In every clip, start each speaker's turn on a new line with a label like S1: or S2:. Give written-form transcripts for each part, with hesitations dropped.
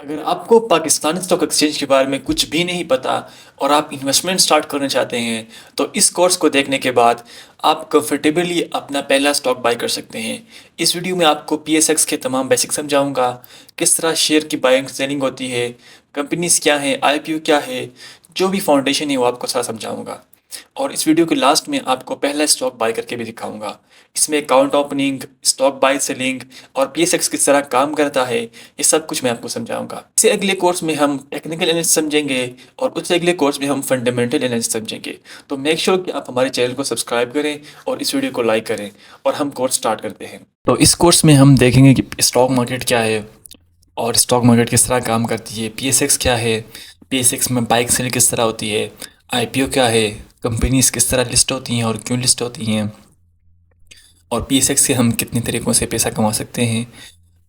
S1: अगर आपको Pakistani stock exchange के बारे में कुछ भी नहीं पता और आप इन्वेस्टमेंट स्टार्ट करना चाहते हैं तो इस कोर्स को देखने के बाद आप कंफर्टेबली अपना पहला स्टॉक बाय कर सकते हैं। इस वीडियो में आपको पीएसएक्स के तमाम बेसिक समझाऊंगा, किस तरह शेयर की बाइंग सेलिंग होती है, कंपनीज क्या है, आईपीओ क्या है, जो भी फाउंडेशन है वो आपको सारा समझाऊंगा। और इस वीडियो के लास्ट में आपको पहला स्टॉक बाय करके भी दिखाऊंगा। इसमें account opening, stock by selling और पीएसएक्स किस तरह काम करता है, ये सब कुछ मैं आपको समझाऊंगा। इससे अगले कोर्स में हम टेक्निकल एनालिसिस समझेंगे और उससे अगले कोर्स में हम फंडामेंटल एनालिसिस समझेंगे। तो मेक श्योर कि आप हमारे चैनल को सब्सक्राइब करें और इस वीडियो को लाइक करें और हम कोर्स स्टार्ट करते हैं। तो इस कोर्स में हम देखेंगे कि स्टॉक मार्केट क्या है और स्टॉक मार्केट किस तरह काम करती है, पीएसएक्स क्या है, पीएसएक्स में बाइक सेल किस तरह होती है, आईपीओ क्या है, कंपनीज किस तरह लिस्ट होती हैं और क्यों लिस्ट होती हैं, और पीएसएक्स से हम कितने तरीक़ों से पैसा कमा सकते हैं,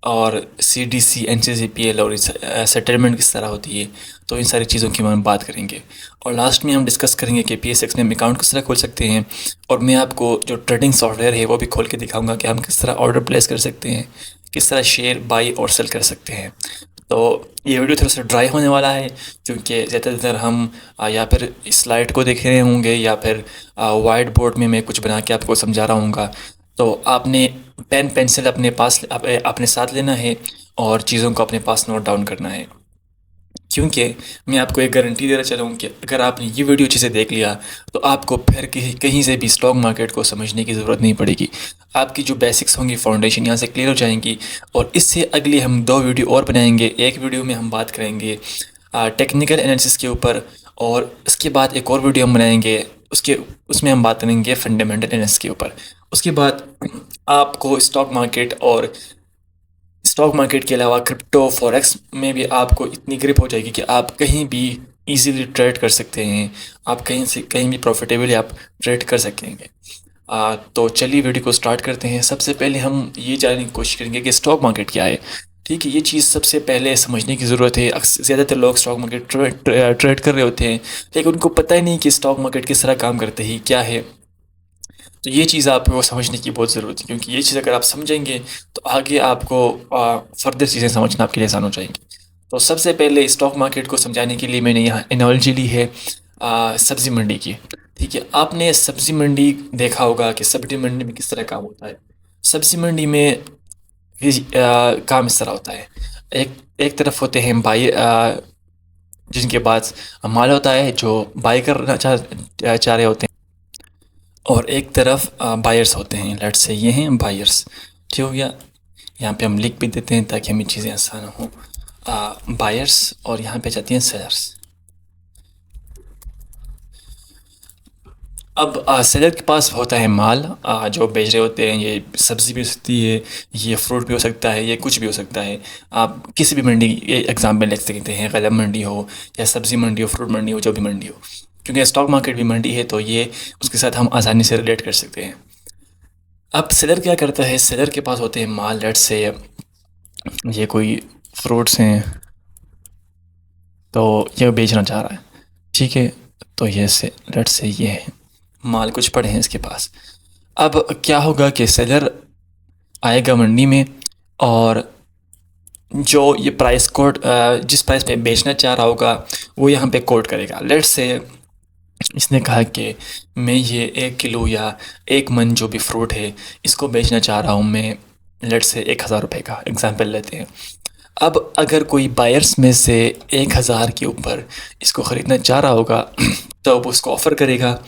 S1: और सीडीसी, एनसीसीपीएल और सेटलमेंट किस तरह होती है। तो इन सारी चीज़ों की हम बात करेंगे और लास्ट में हम डिस्कस करेंगे कि पीएसएक्स में हम अकाउंट किस तरह खोल सकते हैं, और मैं आपको जो ट्रेडिंग सॉफ्टवेयर है वो भी खोल के दिखाऊंगा कि हम किस तरह ऑर्डर प्लेस कर सकते हैं, किस तरह शेयर बाई और सेल कर सकते हैं। तो ये वीडियो थोड़ा सा ड्राई होने वाला है क्योंकि ज़्यादातर हम या फिर स्लाइड को देख रहे होंगे या फिर वाइट बोर्ड में मैं कुछ बना के आपको समझा रहा हूँगा। तो आपने पेन पेंसिल अपने पास अपने साथ लेना है और चीज़ों को अपने पास नोट डाउन करना है, क्योंकि मैं आपको एक गारंटी देना चाह रहा हूँ कि अगर आपने ये वीडियो अच्छे से देख लिया तो आपको फिर कहीं से भी स्टॉक मार्केट को समझने की ज़रूरत नहीं पड़ेगी। आपकी जो बेसिक्स होंगी, फाउंडेशन यहाँ से क्लियर हो जाएंगी। और इससे अगले हम 2 वीडियो और बनाएंगे। एक वीडियो में हम बात करेंगे टेक्निकल एनालिसिस के ऊपर, और उसके बाद एक और वीडियो हम बनाएंगे उसमें हम बात करेंगे फंडामेंटल एनालिसिस के ऊपर। उसके बाद आपको स्टॉक मार्केट के अलावा क्रिप्टो फॉरेक्स में भी आपको इतनी ग्रिप हो जाएगी कि आप कहीं भी इजीली ट्रेड कर सकते हैं। आप कहीं से कहीं भी प्रॉफिटेबली आप ट्रेड कर सकेंगे। तो चलिए वीडियो को स्टार्ट करते हैं। सबसे पहले हम ये जानने की कोशिश करेंगे कि स्टॉक मार्केट क्या है। ठीक है, ये चीज़ सबसे पहले समझने की ज़रूरत है। ज़्यादातर लोग स्टॉक मार्केट ट्रेड कर रहे होते हैं लेकिन उनको पता ही नहीं कि स्टॉक मार्केट किस तरह काम करते हैं, क्या है। तो ये चीज़ आपको समझने की बहुत ज़रूरत है, क्योंकि ये चीज़ अगर आप समझेंगे तो आगे आपको फर्दर चीज़ें समझना आपके लिए आसान हो जाएंगी। तो सबसे पहले स्टॉक मार्केट को समझाने के लिए मैंने यहाँ एनालॉजी ली है सब्ज़ी मंडी की। ठीक है, आपने सब्ज़ी मंडी देखा होगा कि सब्ज़ी मंडी में किस तरह काम होता है। सब्ज़ी मंडी में काम इस तरह होता है। एक एक तरफ होते हैं बाई, जिनके पास माल होता है जो बाई करना चाह रहे होते हैं, और एक तरफ बायर्स होते हैं। लेट से ये हैं बायर्स। ठीक हो गया, यहाँ पे हम लिख भी देते हैं ताकि हमें चीज़ें आसान हो। बायर्स और यहाँ पे जाती हैं सेलर्स। अब सेलर के पास होता है माल जो बेच रहे होते हैं। ये सब्ज़ी भी हो सकती है, ये फ्रूट भी हो सकता है, ये कुछ भी हो सकता है। आप किसी भी मंडी एग्जाम्पल लिख सकते हैं, गलम मंडी हो या सब्ज़ी मंडी हो, फ्रूट मंडी हो, जो भी मंडी हो, क्योंकि स्टॉक मार्केट भी मंडी है तो ये उसके साथ हम आसानी से रिलेट कर सकते हैं। अब सेलर क्या करता है, सेलर के पास होते हैं माल। लेट से ये कोई फ्रूट्स हैं तो ये बेचना चाह रहा है। ठीक है, तो ये से लेट से ये है माल, कुछ पड़े हैं इसके पास। अब क्या होगा कि सेलर आएगा मंडी में और जो ये प्राइस कोड जिस प्राइस पे बेचना चाह रहा होगा वो यहाँ पे कोड करेगा। लेट से इसने कहा कि मैं ये 1 किलो या 1 मन जो भी फ्रूट है इसको बेचना चाह रहा हूँ मैं, लेट से 1000 रुपये का एग्जांपल लेते हैं। अब अगर कोई बायर्स में से 1000 के ऊपर इसको ख़रीदना चाह रहा होगा तो वो उसको ऑफ़र करेगा।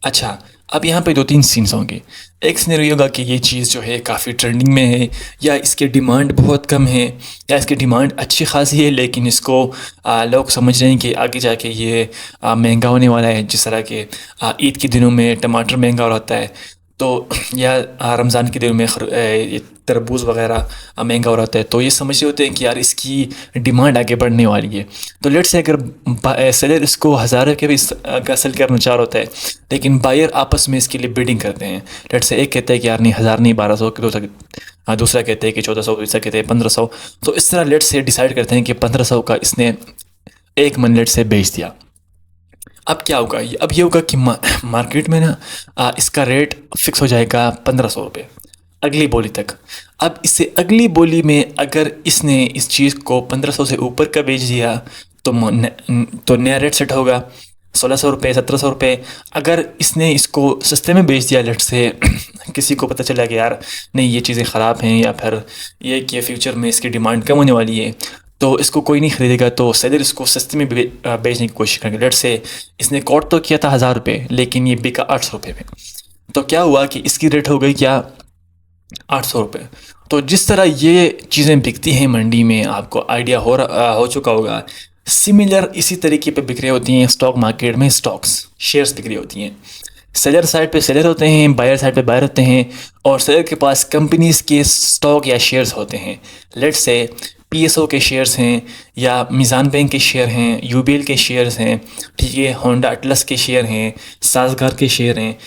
S1: अच्छा, अब यहाँ पे 2-3 सीन्स होंगे। एक सिनेरियो ये होगा कि ये चीज़ जो है काफ़ी ट्रेंडिंग में है, या इसकी डिमांड बहुत कम है, या इसकी डिमांड अच्छी खासी है लेकिन इसको लोग समझ रहे हैं कि आगे जाके ये महंगा होने वाला है। जिस तरह के ईद के दिनों में टमाटर महंगा होता है, तो या रमज़ान के दिनों में ये तरबूज वगैरह महंगा हो रहा है, तो ये समझ रहे होते हैं कि यार इसकी डिमांड आगे बढ़ने वाली है। तो लेट से अगर सेलर इसको 1000 रुपये का सेल करना चाह रहा होता है लेकिन बायर आपस में इसके लिए बिडिंग करते हैं। लेट से एक कहता है कि यार नहीं 1000 नहीं 1200, दूसरा कहते हैं कि 1400, तीसरा कहते हैं 1500। तो इस तरह लेट से डिसाइड करते हैं कि 1500 का इसने 1 मन लेट से बेच दिया। अब क्या होगा, अब ये होगा कि मार्केट में ना इसका रेट फिक्स हो जाएगा 1500 रुपये। अगली बोली तक। अब इससे अगली बोली में अगर इसने इस चीज़ को 1500 से ऊपर का बेच दिया तो तो नया रेट सेट होगा 1600 रुपये 1700 रुपये। अगर इसने इसको सस्ते में बेच दिया लेट से किसी को पता चला कि यार नहीं ये चीज़ें ख़राब हैं या फिर ये कि फ्यूचर में इसकी डिमांड कम होने वाली है तो इसको कोई नहीं ख़रीदेगा, तो सेलर इसको सस्ते में बेचने की कोशिश करेंगे। लेट से इसने कोट तो किया था 1000 रुपये लेकिन ये बिका 800 रुपये में, तो क्या हुआ कि इसकी रेट हो गई क्या 800 रुपये। तो जिस तरह ये चीज़ें बिकती हैं मंडी में आपको आइडिया हो चुका होगा, सिमिलर इसी तरीके पे बिक रही होती हैं स्टॉक मार्केट में स्टॉक्स शेयर्स बिक रही होती हैं। सेलर साइड पे सेलर होते हैं, बायर साइड पे बायर होते हैं, और सेलर के पास कंपनीज के स्टॉक या शेयर्स होते हैं। लेट से पीएसओ के शेयर्स हैं या मीज़ान बैंक के शेयर हैं, यूबीएल के शेयर्स हैं, ठीक है, होंडा अटलस के शेयर हैं, साजगार के शेयर हैं,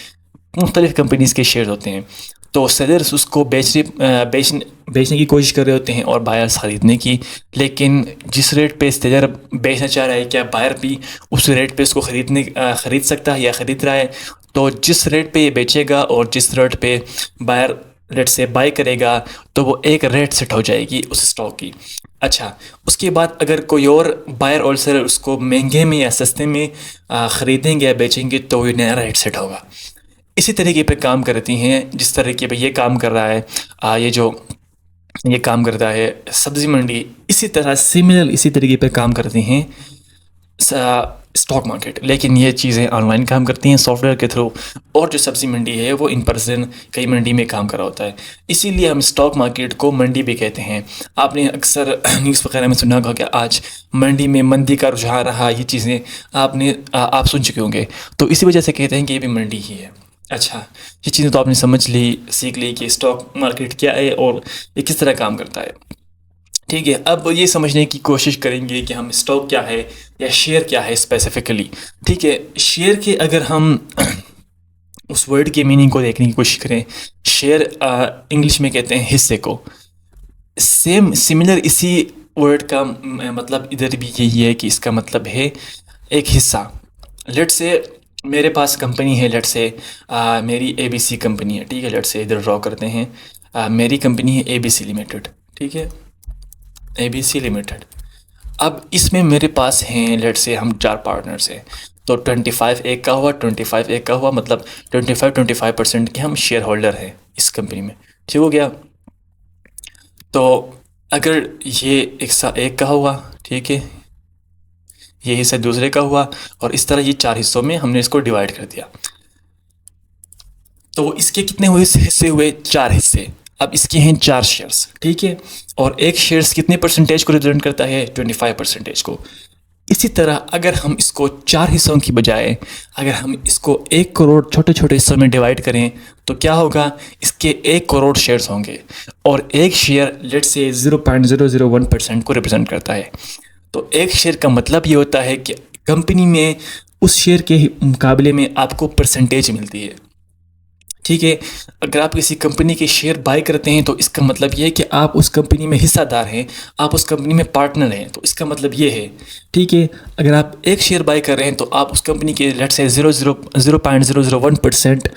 S1: मुख्तलिफ़ कंपनीज़ के शेयर होते हैं। तो सेलर्स उसको बेचने की कोशिश कर रहे होते हैं और बायर्स ख़रीदने की, लेकिन जिस रेट पे सेलर बेचना चाह रहा है क्या बायर भी उस रेट पे उसको ख़रीद सकता है या ख़रीद रहा है। तो जिस रेट पे ये बेचेगा और जिस रेट पे बायर रेट से बाय करेगा तो वो एक रेट सेट हो जाएगी उस स्टॉक की। अच्छा, उसके बाद अगर कोई और बायर और सेलर उसको महंगे में या सस्ते में ख़रीदेंगे या बेचेंगे तो ये नया रेट सेट होगा। इसी तरीके पे काम करती हैं जिस तरीके पे ये काम कर रहा है ये काम करता है सब्ज़ी मंडी, इसी तरह सिमिलर इसी तरीके पे काम करती हैं स्टॉक मार्केट। लेकिन ये चीज़ें ऑनलाइन काम करती हैं सॉफ्टवेयर के थ्रू, और जो सब्ज़ी मंडी है वो इन पर्सन कई मंडी में काम कर रहा होता है। इसीलिए हम स्टॉक मार्केट को मंडी भी कहते हैं। आपने अक्सर न्यूज़ वगैरह में सुना होगा कि आज मंडी में मंदी का रुझान रहा, ये चीज़ें आप सुन चुके होंगे। तो इसी वजह से कहते हैं कि ये भी मंडी ही है। अच्छा, ये चीज़ें तो आपने समझ ली, सीख ली कि स्टॉक मार्केट क्या है और ये किस तरह काम करता है। ठीक है, अब ये समझने की कोशिश करेंगे कि हम स्टॉक क्या है या शेयर क्या है स्पेसिफिकली। ठीक है, शेयर के अगर हम उस वर्ड के मीनिंग को देखने की कोशिश करें, शेयर इंग्लिश में कहते हैं हिस्से को। सिमिलर इसी वर्ड का मतलब इधर भी यही है कि इसका मतलब है एक हिस्सा। लेट से मेरे पास कंपनी है, लेट से मेरी ABC कंपनी है, ठीक है। लेट से इधर ड्रॉ करते हैं, मेरी कंपनी है ABC लिमिटेड, ठीक है, ABC लिमिटेड। अब इसमें मेरे पास हैं लेट से हम 4 पार्टनर्स हैं, तो 25 एक का हुआ, 25 एक का हुआ, मतलब 25% के हम शेयर होल्डर हैं इस कंपनी में, ठीक हो गया। तो अगर ये हिस्सा एक का हुआ, ठीक है, ये हिस्सा दूसरे का हुआ, और इस तरह ये 4 हिस्सों में हमने इसको डिवाइड कर दिया। तो इसके कितने हुए हिस्से हुए? 4 हिस्से। अब इसके हैं 4 शेयर्स, ठीक है, और एक शेयर्स कितने परसेंटेज को रिप्रेजेंट करता है? 25% को। इसी तरह अगर हम इसको 4 हिस्सों की बजाय अगर हम इसको 1 करोड़ छोटे छोटे हिस्सों में डिवाइड करें तो क्या होगा? इसके 1 करोड़ शेयर्स होंगे, और एक शेयर लेट से 0.001% को रिप्रेजेंट करता है। तो एक शेयर का मतलब ये होता है कि कंपनी में उस शेयर के मुकाबले में आपको परसेंटेज मिलती है, ठीक है। अगर आप किसी कंपनी के शेयर बाय करते हैं तो इसका मतलब ये है कि आप उस कंपनी में हिस्सादार हैं, आप उस कंपनी में पार्टनर हैं, तो इसका मतलब ये है, ठीक है। अगर आप एक शेयर बाय कर रहे हैं तो आप उस कंपनी के लेट से 0.001%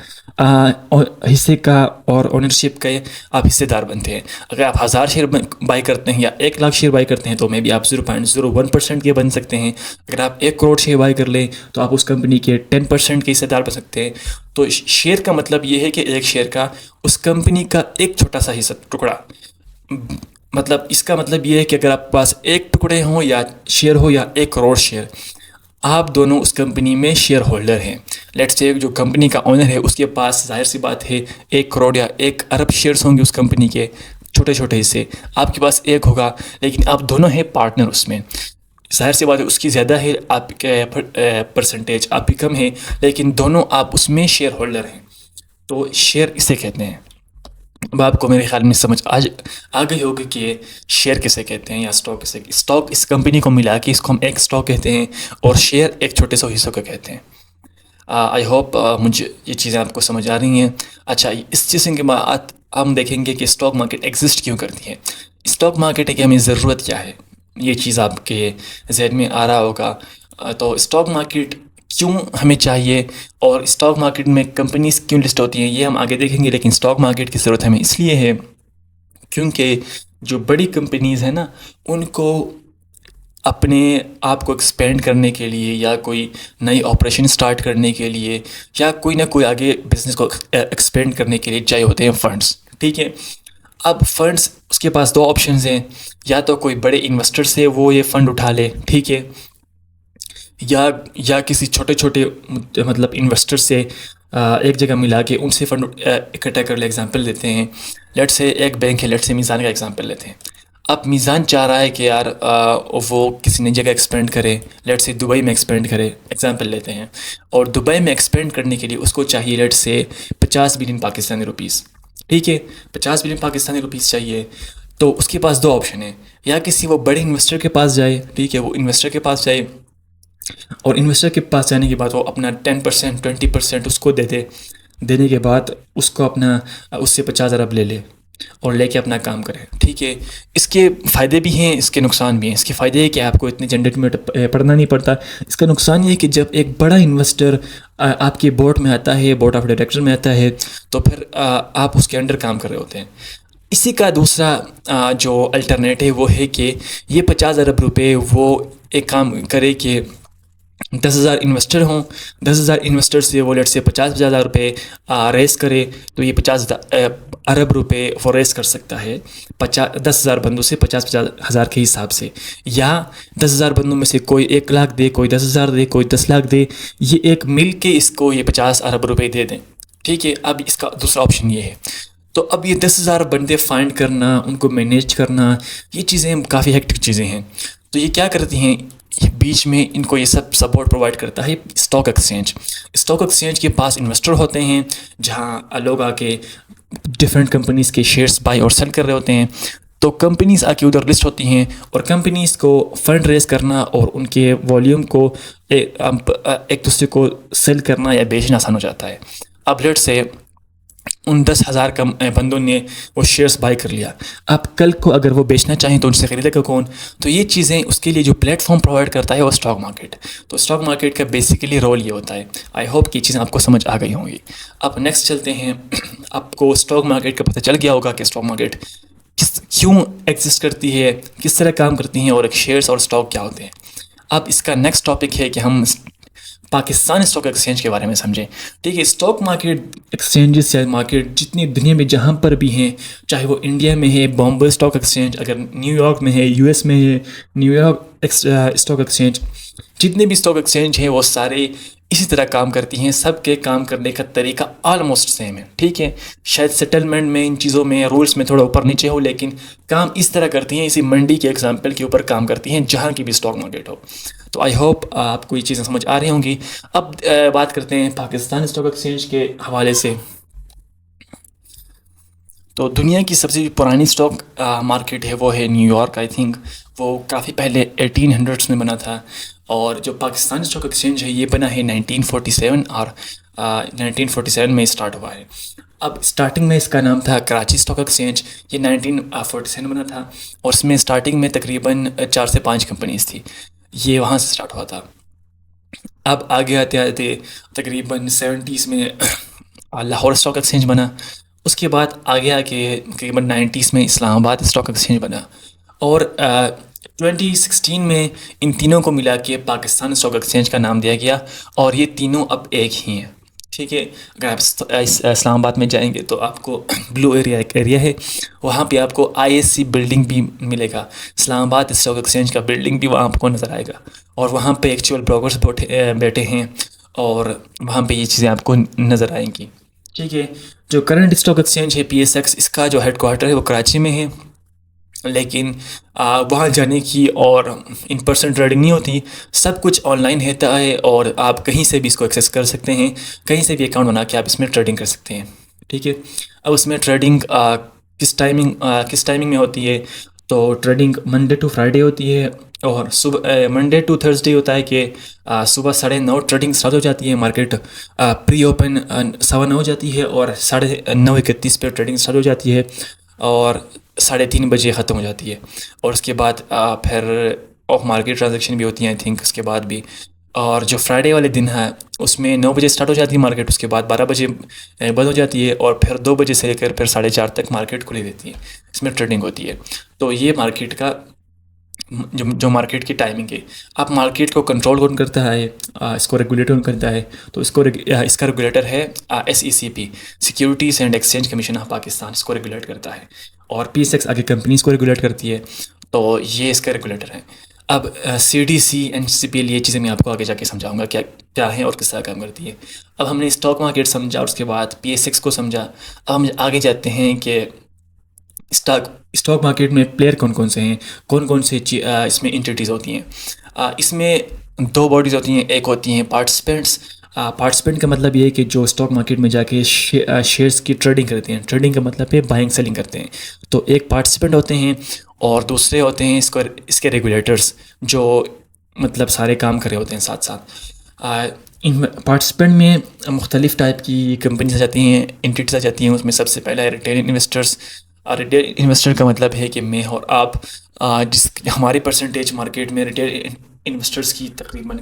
S1: हिस्से का और ओनरशिप का आप हिस्सेदार बनते हैं। अगर आप 1000 शेयर बाय करते हैं या 1 लाख शेयर बाय करते हैं तो मे भी आप 0.01% के बन सकते हैं। अगर आप 1 करोड़ शेयर बाय कर लें तो आप उस कंपनी के 10% के हिस्सेदार बन सकते हैं। तो शेयर का मतलब ये है कि एक शेयर का उस कंपनी का एक छोटा सा हिस्सा टुकड़ा, मतलब इसका मतलब ये है कि अगर आपके पास 1 टुकड़े हों या शेयर हो या 1 करोड़ शेयर, आप दोनों उस कंपनी में शेयर होल्डर हैं। लेट्स से जो कंपनी का ओनर है उसके पास जाहिर सी बात है 1 करोड़ या 1 अरब शेयर्स होंगे उस कंपनी के छोटे छोटे हिस्से, आपके पास 1 होगा, लेकिन आप दोनों हैं पार्टनर उसमें। जाहिर सी बात है उसकी ज़्यादा है, आपके परसेंटेज आपकी कम है, लेकिन दोनों आप उसमें शेयर होल्डर हैं, तो शेयर इसे कहते हैं। अब आपको मेरे ख्याल में समझ आ गई होगी कि शेयर किसे कहते हैं या स्टॉक किसे। स्टॉक इस कंपनी को मिला के इसको हम एक स्टॉक कहते हैं, और शेयर एक छोटे से हिस्सों को कहते हैं। आई होप मुझे ये चीज़ें आपको समझ आ रही हैं। अच्छा, इस चीज़ के बाद हम देखेंगे कि स्टॉक मार्केट एग्जिस्ट क्यों करती है, स्टॉक मार्केट की हमें ज़रूरत क्या है, ये चीज़ आपके जहन में आ रहा होगा। तो स्टॉक मार्केट क्यों हमें चाहिए और स्टॉक मार्केट में कंपनीज क्यों लिस्ट होती हैं ये हम आगे देखेंगे। लेकिन स्टॉक मार्केट की ज़रूरत हमें इसलिए है क्योंकि जो बड़ी कंपनीज हैं ना, उनको अपने आप को एक्सपेंड करने के लिए या कोई नई ऑपरेशन स्टार्ट करने के लिए या कोई ना कोई आगे बिजनेस को एक्सपेंड करने के लिए चाहिए होते हैं फंड्स। ठीक है, अब फंड्स उसके पास दो ऑप्शंस हैं, या तो कोई बड़े इन्वेस्टर से वो ये फ़ंड उठा ले, ठीक है, या किसी छोटे छोटे मतलब इन्वेस्टर से एक जगह मिला के उनसे फ़ंड इकट्ठा कर ले। एग्जांपल देते हैं, लेट से एक बैंक है, लेट से मीज़ान का एग्जांपल लेते हैं। अब मीज़ान चाह रहा है कि यार वो किसी नई जगह एक्सपेंड करे, लेट से दुबई में एक्सपेंड करे, एग्जांपल लेते हैं। और दुबई में एक्सपेंड करने के लिए उसको चाहिए लेट से 50 बिलियन पाकिस्तानी रुपीज़, ठीक है, 50 बिलियन पाकिस्तानी रुपीज़ चाहिए। तो उसके पास दो ऑप्शन है, या किसी वो बड़े इन्वेस्टर के पास जाए, ठीक है, वो इन्वेस्टर के पास जाए और इन्वेस्टर के पास जाने के बाद वो अपना 10% 20% उसको दे दे, देने के बाद उसको अपना उससे 50 अरब ले ले और लेके अपना काम करे। ठीक है, इसके फ़ायदे भी हैं, इसके नुकसान भी हैं। इसके फ़ायदे है कि आपको इतने झंझट में पढ़ना नहीं पड़ता। इसका नुकसान ये है कि जब एक बड़ा इन्वेस्टर आपके बोर्ड में आता है, बोर्ड ऑफ डायरेक्टर में आता है, तो फिर आप उसके अंडर काम कर रहे होते हैं। इसी का दूसरा जो अल्टरनेटिव वो है कि ये 50 अरब रुपए वो एक काम करे कि 10,000 इन्वेस्टर हों, 10,000 इन्वेस्टर से वो लेट से 50,000 रुपये रेस करे, तो ये 50 अरब रुपए वो रेस कर सकता है 10,000 बंदों से 50,000 के हिसाब से। या 10,000 बंदों में से कोई 1 लाख दे, कोई 10,000 दे, कोई 10 लाख दे, ये एक मिल के इसको ये 50 अरब रुपए दे दें। ठीक है, अब इसका दूसरा ऑप्शन ये है। तो अब ये 10,000 बंदे फाइंड करना, उनको मैनेज करना, ये चीज़ें काफ़ी हेक्टिक चीज़ें हैं। तो ये क्या करती हैं, ये बीच में इनको ये सब सपोर्ट प्रोवाइड करता है स्टॉक एक्सचेंज। स्टॉक एक्सचेंज के पास इन्वेस्टर होते हैं, जहाँ लोग आके डिफरेंट कंपनीज़ के शेयर्स बाई और सेल कर रहे होते हैं। तो कंपनीज़ आके उधर लिस्ट होती हैं और कंपनीज़ को फंड रेज करना और उनके वॉल्यूम को एक दूसरे को सेल करना या बेचना आसान हो जाता है। अब लेट से उन 10,000 बंदों ने वो शेयर्स बाय कर लिया। अब कल को अगर वो बेचना चाहें तो उनसे ख़रीदेगा कौन? तो ये चीज़ें उसके लिए जो प्लेटफॉर्म प्रोवाइड करता है वो स्टॉक मार्केट। तो स्टॉक मार्केट का बेसिकली रोल ये होता है। आई होप कि चीज़ें आपको समझ आ गई होंगी। अब नेक्स्ट चलते हैं। आपको स्टॉक मार्केट का पता चल गया होगा कि स्टॉक मार्केट क्यों एग्जिस्ट करती है, किस तरह काम करती हैं और एक शेयर्स और स्टॉक क्या होते हैं। अब इसका नेक्स्ट टॉपिक है कि हम पाकिस्तान स्टॉक एक्सचेंज के बारे में समझें। ठीक है, स्टॉक मार्केट एक्सचेंजेस या मार्केट जितनी दुनिया में जहाँ पर भी हैं, चाहे वो इंडिया में है बॉम्बे स्टॉक एक्सचेंज, अगर न्यूयॉर्क में है, यूएस में है न्यूयॉर्क स्टॉक एक्सचेंज, जितने भी स्टॉक एक्सचेंज हैं वो सारे इसी तरह काम करती हैं। सबके काम करने का तरीका ऑलमोस्ट सेम है। ठीक है, शायद सेटलमेंट में, इन चीज़ों में, रूल्स में थोड़ा ऊपर नीचे हो, लेकिन काम इस तरह करती हैं, इसी मंडी के एग्जाम्पल के ऊपर काम करती हैं जहाँ की भी स्टॉक मार्केट हो। तो आई होप आपको ये चीज़ें समझ आ रही होंगी। अब बात करते हैं पाकिस्तान स्टॉक एक्सचेंज के हवाले से। तो दुनिया की सबसे पुरानी स्टॉक मार्केट है वो है न्यूयॉर्क। आई थिंक वो काफ़ी पहले 1800s में बना था। और जो पाकिस्तान स्टॉक एक्सचेंज है ये बना है 1947 और 1947 में स्टार्ट हुआ है। अब स्टार्टिंग में इसका नाम था कराची स्टॉक एक्सचेंज। ये 1947 बना था और इसमें स्टार्टिंग में तकरीबन 4 से 5 कंपनीज थी। ये वहाँ से स्टार्ट हुआ था। अब आगे आते आते तकरीबन 70s में लाहौर स्टॉक एक्सचेंज बना। उसके बाद आगे आके तकरीबन 90s में इस्लामाबाद स्टॉक एक्सचेंज बना। और 2016 में इन तीनों को मिला के पाकिस्तान स्टॉक एक्सचेंज का नाम दिया गया और ये तीनों अब एक ही हैं। ठीक है, अगर आप इस्लामाबाद में जाएंगे तो आपको ब्लू एरिया एक एरिया है, वहाँ पे आपको ISC बिल्डिंग भी मिलेगा। इस्लामाबाद स्टॉक एक्सचेंज का बिल्डिंग भी वहाँ आपको नज़र आएगा और वहाँ पे एक्चुअल ब्रोकर्स बैठे हैं और वहाँ पे ये चीज़ें आपको नज़र आएंगी। ठीक है, जो करंट स्टॉक एक्सचेंज है PSX, इसका जो हेडक्वार्टर है वो कराची में है, लेकिन वहाँ जाने की और इन पर्सन ट्रेडिंग नहीं होती। सब कुछ ऑनलाइन रहता है और आप कहीं से भी इसको एक्सेस कर सकते हैं, कहीं से भी अकाउंट बना के आप इसमें ट्रेडिंग कर सकते हैं। ठीक है, अब उसमें ट्रेडिंग किस टाइमिंग में होती है? तो ट्रेडिंग मंडे टू फ्राइडे होती है और सुबह मंडे टू थर्सडे होता है कि सुबह 9:30 ट्रेडिंग स्टार्ट हो जाती है। मार्केट प्री ओपन 9:15 हो जाती है और 9:31 पे ट्रेडिंग स्टार्ट हो जाती है और 3:30 बजे ख़त्म हो जाती है। और उसके बाद फिर ऑफ मार्केट ट्रांजैक्शन भी होती हैं आई थिंक उसके बाद भी। और जो फ्राइडे वाले दिन है उसमें 9 बजे स्टार्ट हो जाती है मार्केट, उसके बाद 12 बजे बंद हो जाती है, और फिर 2 बजे से लेकर फिर 4:30 तक मार्केट खुली रहती है, इसमें ट्रेडिंग होती है। तो ये मार्केट का जो जो मार्केट की टाइमिंग है। अब मार्केट को कंट्रोल कौन करता है, इसको रेगुलेट कौन करता है, तो इसका रेगुलेटर है SECP, securities and exchange commission of Pakistan, इसको रेगुलेट करता है। और PSX आगे कंपनीज को रेगुलेट करती है, तो ये इसका रेगुलेटर है। अब CDC NCPL ये चीज़ें मैं आपको आगे जाके समझाऊंगा क्या क्या है और किस तरह काम करती है। अब हमने स्टॉक मार्केट समझा और उसके बाद PSX को समझा। अब हम आगे जाते हैं कि स्टॉक स्टॉक मार्केट में प्लेयर कौन कौन से हैं, कौन कौन से इसमें इंटिटीज़ होती हैं। इसमें दो बॉडीज़ होती हैं, एक होती हैं पार्टिसिपेंट्स। पार्टिसिपेंट का मतलब ये है कि जो स्टॉक मार्केट में जाके शेयर्स की ट्रेडिंग करते हैं, ट्रेडिंग का मतलब है बाइंग सेलिंग करते हैं। तो एक पार्टिसिपेंट होते हैं और दूसरे होते हैं इसके रेगुलेटर्स, जो मतलब सारे काम कर रहे होते हैं साथ साथ। इन पार्टिसिपेंट में मुख्तलिफ़ टाइप की कंपनीज आ जाती हैं, एंटिटीज आ जाती हैं। उसमें सबसे पहला है रिटेल इन्वेस्टर्स। रिटेल इन्वेस्टर का मतलब है कि मैं और आप, जिस हमारी परसेंटेज मार्केट में रिटेल इन्वेस्टर्स की तकरीबन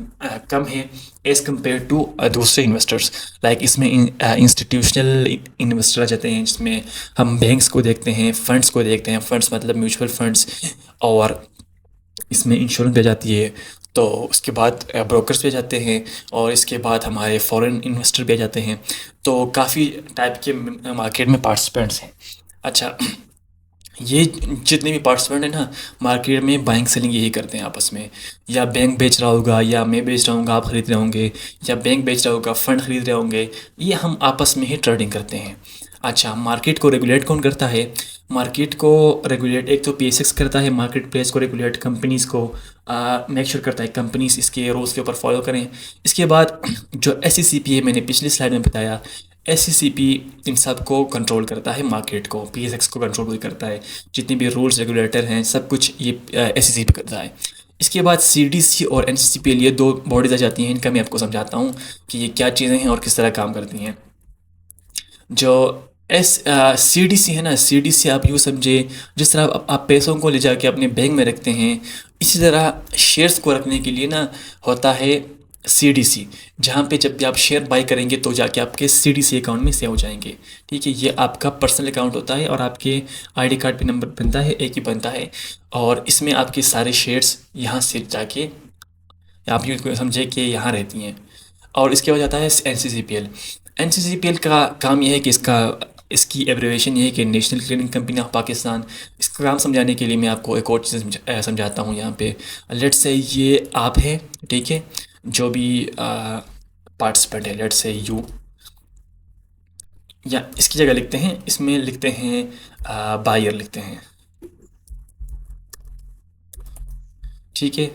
S1: कम है एज़ कम्पेयर टू दूसरे इन्वेस्टर्स। लाइक इसमें इंस्टीट्यूशनल इन्वेस्टर आ जाते हैं, जिसमें हम बैंक्स को देखते हैं, फंड्स को देखते हैं। फंड्स मतलब म्यूचुअल फंड्स, और इसमें इंश्योरेंस भी आ जाती है। तो उसके बाद ब्रोकर्स भी आ जाते हैं, और इसके बाद हमारे फॉरेन इन्वेस्टर भी आ जाते हैं। तो काफ़ी टाइप के मार्केट में पार्टिसिपेंट्स हैं। अच्छा, ये जितने भी पार्टिसिपेंट हैं ना मार्केट में, बाइंग सेलिंग यही करते हैं आपस में। या बैंक बेच रहा होगा, या मैं बेच रहा हूँ आप ख़रीद रहे होंगे, या बैंक बेच रहा होगा फंड खरीद रहे होंगे, ये हम आपस में ही ट्रेडिंग करते हैं। अच्छा, मार्केट को रेगुलेट कौन करता है? मार्केट को रेगुलेट एक तो PSX करता है, मार्केट प्लेस को रेगुलेट कंपनीज़ को मेक श्योर करता है कंपनीज इसके रूल्स के ऊपर फॉलो करें। इसके बाद जो SECP है, मैंने पिछली स्लाइड में बताया, SECP इन सब को कंट्रोल करता है, मार्केट को, PSX को कंट्रोल भी करता है। जितने भी रूल्स रेगुलेटर हैं सब कुछ ये SECP करता है। इसके बाद CDC और NCCPL, ये दो बॉडीज़ आ जाती हैं। इनका मैं आपको समझाता हूँ कि ये क्या चीज़ें हैं और किस तरह काम करती हैं। जो CDC है ना, CDC आप यूँ समझे जिस तरह आप पैसों को ले जाके अपने बैंक में रखते हैं, इसी तरह शेयर्स को रखने के लिए ना होता है CDC, जहाँ पे जब भी आप शेयर बाई करेंगे तो जाके आपके CDC अकाउंट में सेव हो जाएंगे। ठीक है, ये आपका पर्सनल अकाउंट होता है, और आपके ID कार्ड पे नंबर बनता है, एक ही बनता है, और इसमें आपके सारे शेयर्स यहाँ से जाके आप यूँ समझे कि यहाँ रहती हैं। और इसके बाद आता है NCCPL। NCCPL का काम यह है कि इसकी एब्रिवेशन ये है कि national cleaning company of Pakistan. इसका काम समझाने के लिए मैं आपको एक और चीज़ समझाता हूँ यहाँ पे। लेट्स से ये आप है, ठीक है, जो भी पार्टिसिपेंट है, लेट्स से यू, या इसकी जगह लिखते हैं, इसमें लिखते हैं बायर लिखते हैं, ठीक है।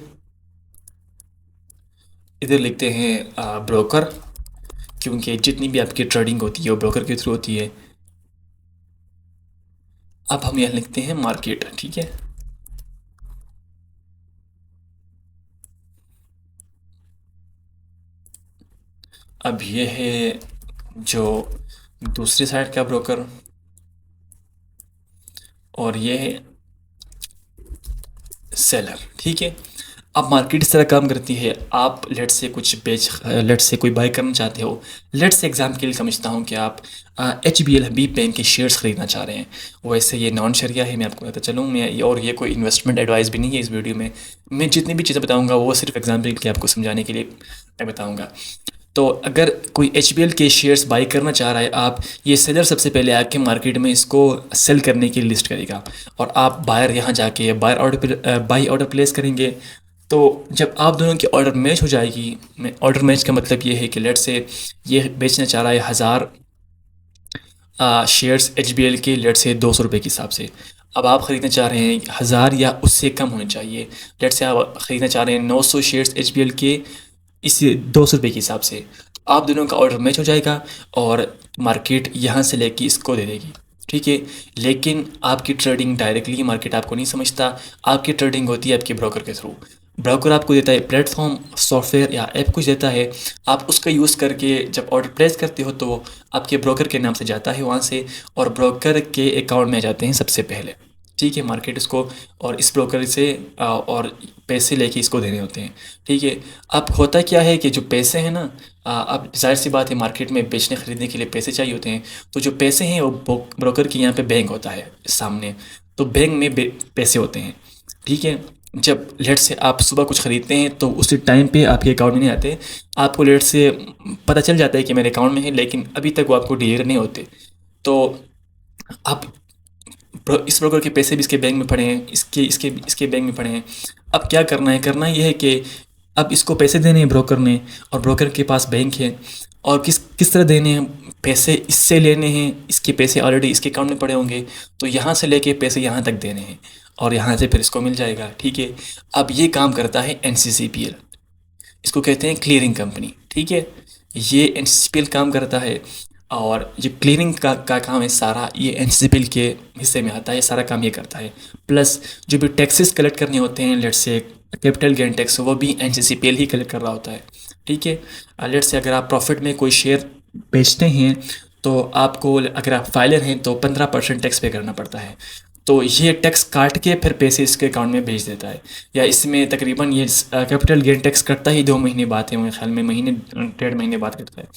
S1: इधर लिखते हैं ब्रोकर, क्योंकि जितनी भी आपकी ट्रेडिंग होती है वो ब्रोकर के थ्रू होती है। अब हम यहाँ लिखते हैं मार्केट, ठीक है। अब ये है जो दूसरी साइड का ब्रोकर, और ये है सेलर, ठीक है। अब मार्केट इस तरह काम करती है। आप लेट से कोई बाय करना चाहते हो। लेट से एग्जाम के लिए समझता हूँ कि आप HBL हबीब बैंक के शेयर्स खरीदना चाह रहे हैं। वैसे ये नॉन शरिया है, मैं आपको बताता चलूँ। और ये कोई इन्वेस्टमेंट एडवाइस भी नहीं है। इस वीडियो में मैं जितनी भी चीज़ें बताऊँगा वो सिर्फ एग्जाम्पल के आपको समझाने के लिए मैं बताऊँगा। तो अगर कोई HBL के शेयर्स बाई करना चाह रहा है, आप ये सेलर सबसे पहले आके मार्केट में इसको सेल करने की लिस्ट करेगा, और आप बायर यहाँ जाके बाई ऑर्डर प्लेस करेंगे। तो जब आप दोनों की ऑर्डर मैच हो जाएगी, ऑर्डर मैच का मतलब ये है कि लेट से ये बेचना चाह रहा है 1000 शेयर्स HBL के, लेट से 200 रुपये के हिसाब से। अब आप ख़रीदना चाह रहे हैं 1000 या उससे कम होने चाहिए। लेट से आप ख़रीदना चाह रहे हैं 900 शेयर्स HBL के, इस 200 रुपये के हिसाब से। आप दोनों का ऑर्डर मैच हो जाएगा, और मार्केट यहाँ से लेके इसको दे देगी, ठीक है। लेकिन आपकी ट्रेडिंग डायरेक्टली मार्केट आपको नहीं समझता। आपकी ट्रेडिंग होती है आपके ब्रोकर के थ्रू। ब्रोकर आपको देता है प्लेटफॉर्म, सॉफ्टवेयर या ऐप कुछ देता है। आप उसका यूज़ करके जब ऑर्डर प्लेस करते हो तो आपके ब्रोकर के नाम से जाता है वहाँ से, और ब्रोकर के अकाउंट में आ जाते हैं सबसे पहले, ठीक है, मार्केट इसको और इस ब्रोकर से और पैसे लेके इसको देने होते हैं। ठीक है, अब होता क्या है कि जो पैसे हैं ना, अब जाहिर सी बात है मार्केट में बेचने खरीदने के लिए पैसे चाहिए होते हैं। तो जो पैसे हैं वो ब्रोकर के यहाँ पे बैंक होता है सामने, तो बैंक में पैसे होते हैं। ठीक है, जब लेट से आप सुबह कुछ ख़रीदते हैं तो उसी टाइम पे आपके अकाउंट में नहीं आते, आपको लेट से पता चल जाता है कि मेरे अकाउंट में है, लेकिन अभी तक वो आपको डिलीवर नहीं होते। तो आप इस ब्रोकर के पैसे भी इसके बैंक में पड़े हैं, इसके इसके इसके बैंक में पड़े हैं। अब क्या करना है, करना ये है कि अब इसको पैसे देने हैं ब्रोकर ने, और ब्रोकर के पास बैंक है, और किस किस तरह देने हैं पैसे, इससे लेने हैं, इसके पैसे ऑलरेडी इसके अकाउंट में पड़े होंगे, तो यहाँ से लेके पैसे यहाँ तक देने हैं, और यहाँ से फिर इसको मिल जाएगा। ठीक है, अब ये काम करता है NCCPL, इसको कहते हैं क्लियरिंग कंपनी। ठीक है, ये NCCPL काम करता है, और ये क्लियरिंग का काम है सारा, ये NCCPL के हिस्से में आता है, सारा काम ये करता है। प्लस जो भी टैक्सेस कलेक्ट करने होते हैं, लेट से कैपिटल गेन टैक्स, वो भी NCCPL ही कलेक्ट कर रहा होता है। ठीक है, लेट से अगर आप प्रॉफिट में कोई शेयर बेचते हैं तो आपको, अगर आप फाइलर हैं तो 15% टैक्स पे करना पड़ता है। तो ये टैक्स काट के फिर पैसे इसके अकाउंट में भेज देता है, या इसमें तकरीबन ये कैपिटल गेन टैक्स करता ही 2 महीने बाद है, मेरे ख्याल में महीने 1.5 महीने बाद करता है।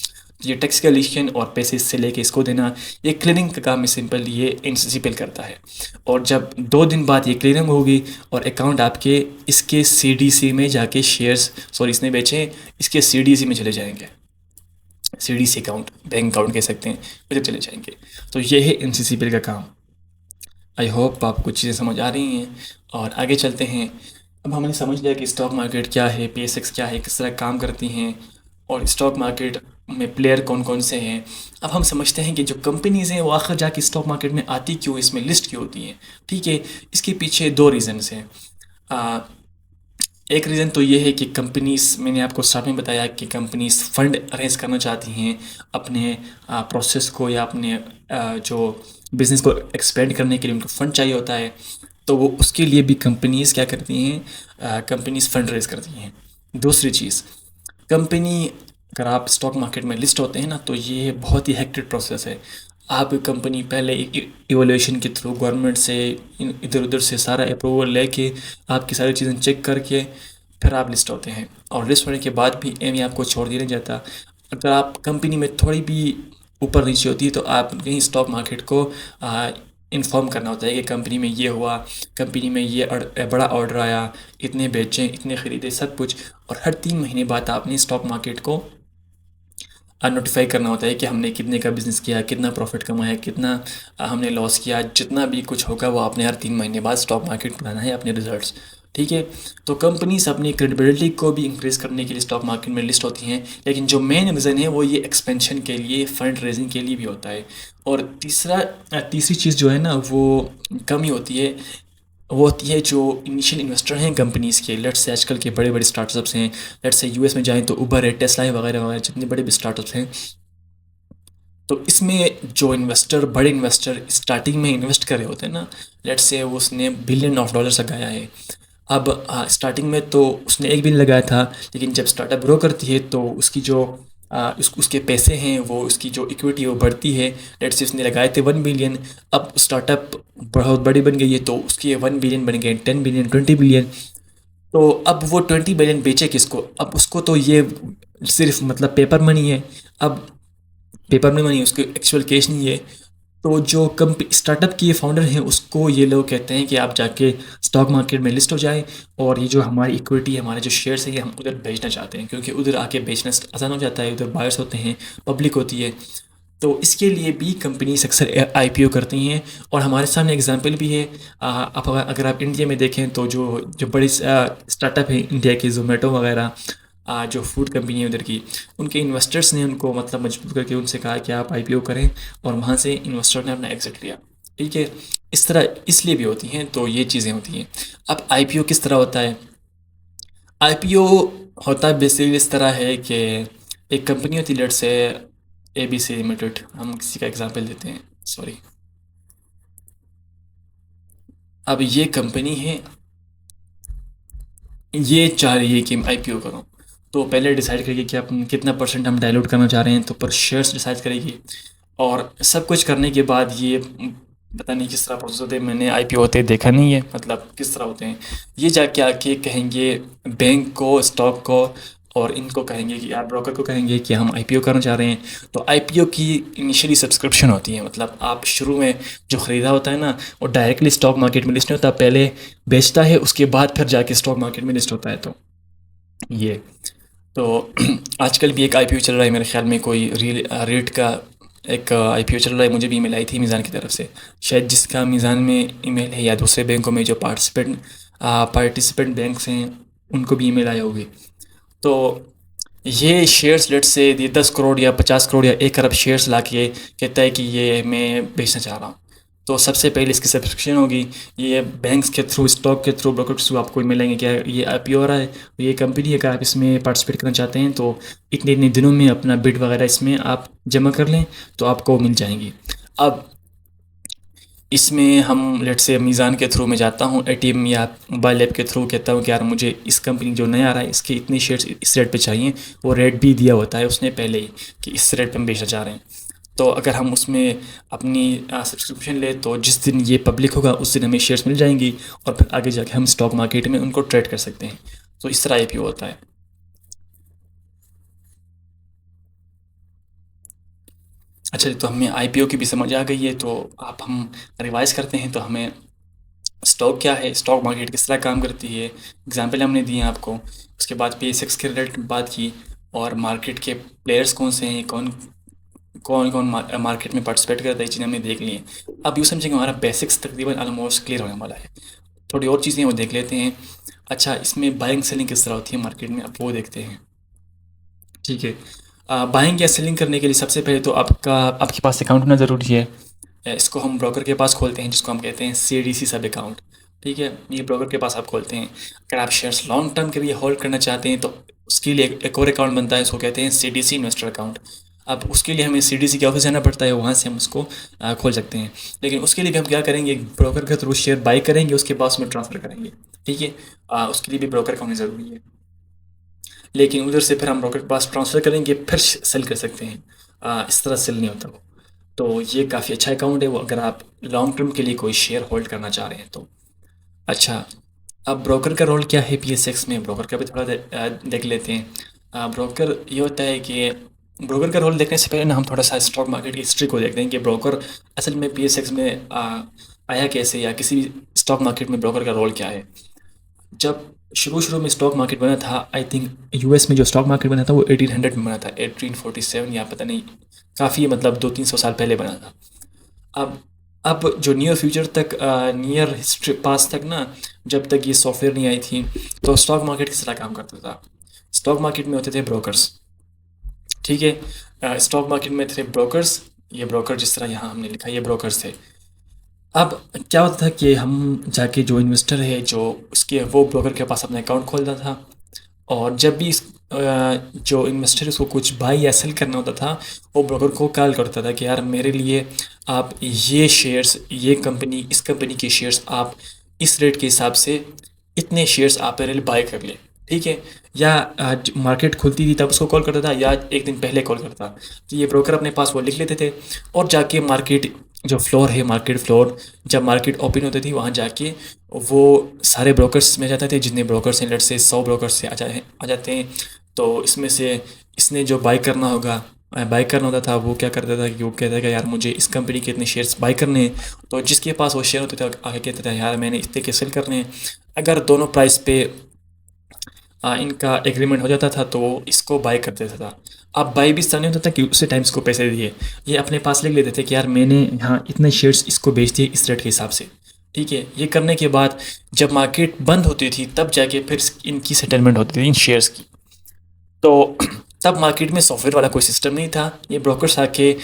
S1: ये टैक्स कैलिशन और पैसे इससे लेके इसको देना, ये क्लियरिंग का काम है सिंपल, ये NCCPL करता है। और जब 2 दिन बाद ये क्लियरिंग होगी और अकाउंट आपके इसके CDC में जाके शेयर्स, सॉरी इसने बेचे, इसके CDC में चले जाएंगे, CDC अकाउंट, बैंक अकाउंट कह सकते हैं, उधर चले जाएंगे। तो ये है NCCPL का काम। आई होप आपको चीज़ें समझ आ रही हैं, और आगे चलते हैं। अब हमने समझ लिया कि स्टॉक मार्केट क्या है, PSX क्या है, किस तरह काम करती हैं, और स्टॉक मार्केट में प्लेयर कौन कौन से हैं। अब हम समझते हैं कि जो कंपनीज़ हैं वो आखिर जाके स्टॉक मार्केट में आती क्यों, इसमें लिस्ट क्यों होती हैं। ठीक है, इसके पीछे 2 रीज़न्स हैं। एक रीज़न तो ये है कि कंपनीज़, मैंने आपको स्टार्ट में बताया कि कंपनीज़ फ़ंड अरेंज करना चाहती हैं अपने प्रोसेस को, या अपने जो बिज़नेस को एक्सपेंड करने के लिए उनको फ़ंड चाहिए होता है। तो वो उसके लिए भी कंपनीज़ क्या करती हैं, कंपनीज़ फ़ंड रेज़ करती हैं। दूसरी चीज़, कंपनी, अगर आप स्टॉक मार्केट में लिस्ट होते हैं ना, तो ये बहुत ही हेक्टिक प्रोसेस है। आप कंपनी पहले इवोल्यूशन के थ्रू गवर्नमेंट से इधर उधर से सारा अप्रूवल लेके, आपकी सारी चीज़ें चेक करके फिर आप लिस्ट होते हैं, और लिस्ट होने के बाद भी एम आपको छोड़ दिया नहीं जाता। अगर आप कंपनी में थोड़ी भी ऊपर नीचे होती है तो आप कहीं स्टॉक मार्केट को इन्फॉर्म करना होता है कि कंपनी में ये हुआ, कंपनी में ये बड़ा ऑर्डर आया, इतने बेचें, इतने ख़रीदे, सब कुछ। और हर 3 महीने बाद आपने स्टॉक मार्केट को नोटिफाई करना होता है कि हमने कितने का बिज़नेस किया, कितना प्रॉफिट कमाया, कितना हमने लॉस किया, जितना भी कुछ होगा वो आपने हर 3 महीने बाद स्टॉक मार्केट में लाना है अपने रिजल्ट्स। ठीक है, तो कंपनीज अपनी क्रेडिबिलिटी को भी इंक्रीज़ करने के लिए स्टॉक मार्केट में लिस्ट होती हैं, लेकिन जो मेन रीज़न है वो ये एक्सपेंशन के लिए, फंड रेजिंग के लिए भी होता है। और तीसरी चीज़ जो है ना, वो कमी होती है, वो होती है जो इनिशियल इन्वेस्टर हैं कंपनीज़ के। लेट्स से आजकल के बड़े बड़े स्टार्टअप्स हैं, लेट्स से US में जाएं तो उबर है, टेस्ला है, वगैरह वगैरह, जितने बड़े स्टार्टअप्स हैं। तो इसमें जो इन्वेस्टर, बड़े इन्वेस्टर स्टार्टिंग में इन्वेस्ट कर रहे होते हैं ना, लेट्स से उसने $1 बिलियन लगाया है। अब स्टार्टिंग में तो उसने 1 बिलियन लगाया था, लेकिन जब स्टार्टअप ग्रो करती है तो उसकी जो उसके पैसे हैं, वो उसकी जो इक्विटी है वो बढ़ती है। लेट्स से उसने लगाए थे 1 बिलियन, अब स्टार्टअप बहुत बड़ी बन गई है तो उसकी 1 बिलियन बन गए 10 बिलियन, 20 बिलियन। तो अब वो 20 बिलियन बेचे किसको, अब उसको तो ये सिर्फ मतलब पेपर मनी है। अब पेपर में मनी, उसके एक्चुअल कैश नहीं है। तो जो कंपनी स्टार्टअप की फाउंडर हैं उसको ये लोग कहते हैं कि आप जाके स्टॉक मार्केट में लिस्ट हो जाए, और ये जो हमारी इक्विटी है, हमारे जो शेयर्स हैं, ये हम उधर बेचना चाहते हैं, क्योंकि उधर आके बेचना आसान हो जाता है, उधर बायर्स होते हैं, पब्लिक होती है। तो इसके लिए भी कंपनीज अक्सर IPO करती हैं। और हमारे सामने एग्जांपल भी है। आप अगर आप इंडिया में देखें तो जो जो बड़ी स्टार्टअप है इंडिया के, जोमेटो वगैरह, जो फूड कंपनी है उधर की, उनके इन्वेस्टर्स ने उनको मतलब मजबूर करके उनसे कहा कि आप IPO करें, और वहाँ से इन्वेस्टर ने अपना एग्जिट लिया। ठीक है, इस तरह इसलिए भी होती हैं, तो ये चीज़ें होती हैं। अब IPO किस तरह होता है? IPO होता है बेसिकली इस तरह है कि एक कंपनी होती है, लेट्स से ABC लिमिटेड, हम किसी का एग्जांपल देते हैं, सॉरी। अब ये कंपनी है, ये चाह रही है कि मैं IPO करूं, तो पहले डिसाइड करेगी कि आप कितना परसेंट हम डायलूट करना चाह रहे हैं, तो पर शेयर्स डिसाइड करेगी। और सब कुछ करने के बाद ये पता नहीं किस तरह प्रोसेस होते हैं, मैंने आईपीओ होते देखा नहीं है, मतलब किस तरह होते हैं। ये जाके आके कहेंगे बैंक को, स्टॉक को, और इनको कहेंगे कि यार ब्रोकर को कहेंगे कि हम आईपीओ करना चाह रहे हैं। तो आईपीओ की इनिशियली सब्सक्रिप्शन होती है, मतलब आप शुरू में जो ख़रीदा होता है ना, वो डायरेक्टली स्टॉक मार्केट में लिस्ट नहीं होता, पहले बेचता है, उसके बाद फिर जाके स्टॉक मार्केट में लिस्ट होता है। तो ये तो आजकल भी एक आईपीओ चल रहा है मेरे ख्याल में, कोई रेट का एक आईपीओ चल रहा है, मुझे भी ईमेल आई थी मीज़ान की तरफ से, शायद जिसका मीज़ान में ईमेल है या दूसरे बैंकों में जो पार्टिसिपेंट बैंक्स हैं उनको भी ईमेल आया होगी। तो ये शेयर्स लेट से ये 10 करोड़ या 50 करोड़ या 1 अरब शेयर्स ला के कहता है कि ये मैं बेचना चाह रहा हूँ। तो सबसे पहले इसकी सब्सक्रिप्शन होगी, ये बैंक्स के थ्रू, स्टॉक के थ्रू, ब्रोकर के थ्रू आपको मिलेंगे क्या ये आईपीओ हो रहा है, ये कंपनी है, अगर आप इसमें पार्टिसिपेट करना चाहते हैं तो इतने इतने दिनों में अपना बिड वगैरह इसमें आप जमा कर लें तो आपको मिल जाएंगी। अब इसमें हम लेट से मीज़ान के थ्रू मैं जाता हूँ एटीएम या मोबाइल ऐप के थ्रू, कहता हूँ कि यार मुझे इस कंपनी जो नया आ रहा है इसके इतने शेयर्स इस रेट पे चाहिए, वो रेट भी दिया होता है उसने पहले ही कि इस रेट पे हम बेचना चाह रहे हैं। तो अगर हम उसमें अपनी सब्सक्रिप्शन ले तो जिस दिन ये पब्लिक होगा उस दिन हमें शेयर्स मिल जाएंगी, और फिर आगे जाके हम स्टॉक मार्केट में उनको ट्रेड कर सकते हैं। तो इस तरह आईपीओ होता है। अच्छा जी, तो हमें आईपीओ की भी समझ आ गई है, तो आप हम रिवाइज करते हैं। तो हमें स्टॉक क्या है, स्टॉक मार्केट किस तरह काम करती है, एग्जाम्पल हमने दिए हैं आपको। उसके बाद पे के रिलेटेड बात की, और मार्केट के प्लेयर्स कौन से हैं, कौन कौन कौन मार्केट में पार्टिसिपेट करता है, ये चीज़ें हमने देख ली हैं। अब यूँ समझेंगे हमारा बेसिक्स तकरीबन ऑलमोस्ट क्लियर होने वाला है। थोड़ी और चीज़ें वो देख लेते हैं। अच्छा, इसमें बाइंग सेलिंग किस तरह होती है मार्केट में, अब वो देखते हैं। ठीक है, बाइंग या सेलिंग करने के लिए सबसे पहले तो आपके पास अकाउंट होना ज़रूरी है। इसको हम ब्रोकर के पास खोलते हैं, जिसको हम कहते हैं सीडीसी सब अकाउंट। ठीक है, ये ब्रोकर के पास आप खोलते हैं। अगर आप शेयर्स लॉन्ग टर्म के लिए होल्ड करना चाहते हैं तो उसके लिए एक और अकाउंट बनता है, उसको कहते हैं सीडीसी इन्वेस्टर अकाउंट। अब उसके लिए हमें सीडीसी के ऑफिस जाना पड़ता है, वहाँ से हम उसको खोल सकते हैं। लेकिन उसके लिए भी हम क्या करेंगे, ब्रोकर के थ्रू शेयर बाई करेंगे, उसके बाद उसमें ट्रांसफ़र करेंगे। ठीक है, उसके लिए भी ब्रोकर का होना ज़रूरी है। लेकिन उधर से फिर हम ब्रोकर के पास ट्रांसफ़र करेंगे, फिर सेल कर सकते हैं। इस तरह सेल नहीं होता वो। तो ये काफ़ी अच्छा अकाउंट है वो, अगर आप लॉन्ग टर्म के लिए कोई शेयर होल्ड करना चाह रहे हैं तो। अच्छा, अब ब्रोकर का रोल क्या है पीएसएक्स में, ब्रोकर का भी थोड़ा देख लेते हैं। ब्रोकर ये होता है कि ब्रोकर का रोल देखने से पहले ना हम थोड़ा सा स्टॉक मार्केट की हिस्ट्री को देखते हैं कि ब्रोकर असल में पीएसएक्स में आया कैसे, या किसी भी स्टॉक मार्केट में ब्रोकर का रोल क्या है। जब शुरू-शुरू में स्टॉक मार्केट बना था, आई थिंक यूएस में जो स्टॉक मार्केट बना था वो 1800 में बना था, 1847 या पता नहीं, काफ़ी मतलब 200-300 साल पहले बना था। अब अब जो नियर फ्यूचर तक, नियर हिस्ट्री पास तक ना, जब तक ये सॉफ्टवेयर नहीं आई थी, तो स्टॉक मार्केट किस तरह काम करता था। स्टॉक मार्केट में होते थे ब्रोकर्स। ठीक है, स्टॉक मार्केट में थे ब्रोकर्स। ये ब्रोकर जिस तरह यहाँ हमने लिखा, ये ब्रोकर्स थे। अब क्या होता था कि हम जाके जो इन्वेस्टर है, जो उसके वो ब्रोकर के पास अपना अकाउंट खोलता था, और जब भी जो इन्वेस्टर उसको कुछ बाई या सेल करना होता था, वो ब्रोकर को कॉल करता था कि यार मेरे लिए आप ये शेयर्स, ये कंपनी, इस कंपनी के शेयर्स आप इस रेट के हिसाब से इतने शेयर्स आप मेरे लिए बाय कर लें। ठीक है, या आज मार्केट खुलती थी तब उसको कॉल करता था, या एक दिन पहले कॉल करता। तो ये ब्रोकर अपने पास वो लिख लेते थे, और जाके मार्केट जो फ्लोर है, मार्केट फ्लोर, जब मार्केट ओपन होती थी वहाँ जाके वो सारे ब्रोकर्स में जाते थे, जितने ब्रोकर्स हैं, लेट से 100 ब्रोकर्स से आ जाते हैं। तो इसमें से इसने जो बाई करना होगा, बाई करना होता था, वो क्या करता था कि वो कहता था कि यार मुझे इस कंपनी के इतने शेयर्स बाई करने हैं। तो जिसके पास वो शेयर होते थे आगे कहता था यार मैंने इतने के सेल करने हैं। अगर दोनों प्राइस पे इनका एग्रीमेंट हो जाता था तो वो इसको बाय कर देता था। अब बाय भी इस तरह नहीं होता था कि उसी टाइम इसको पैसे दिए, ये अपने पास लिख लेते थे कि यार मैंने यहाँ इतने शेयर्स इसको बेच दिए इस रेट के हिसाब से। ठीक है, ये करने के बाद जब मार्केट बंद होती थी तब जाके फिर इनकी सेटलमेंट होती थी इन शेयर्स की। तो तब मार्केट में सॉफ्टवेयर वाला कोई सिस्टम नहीं था, ये ब्रोकर्स आके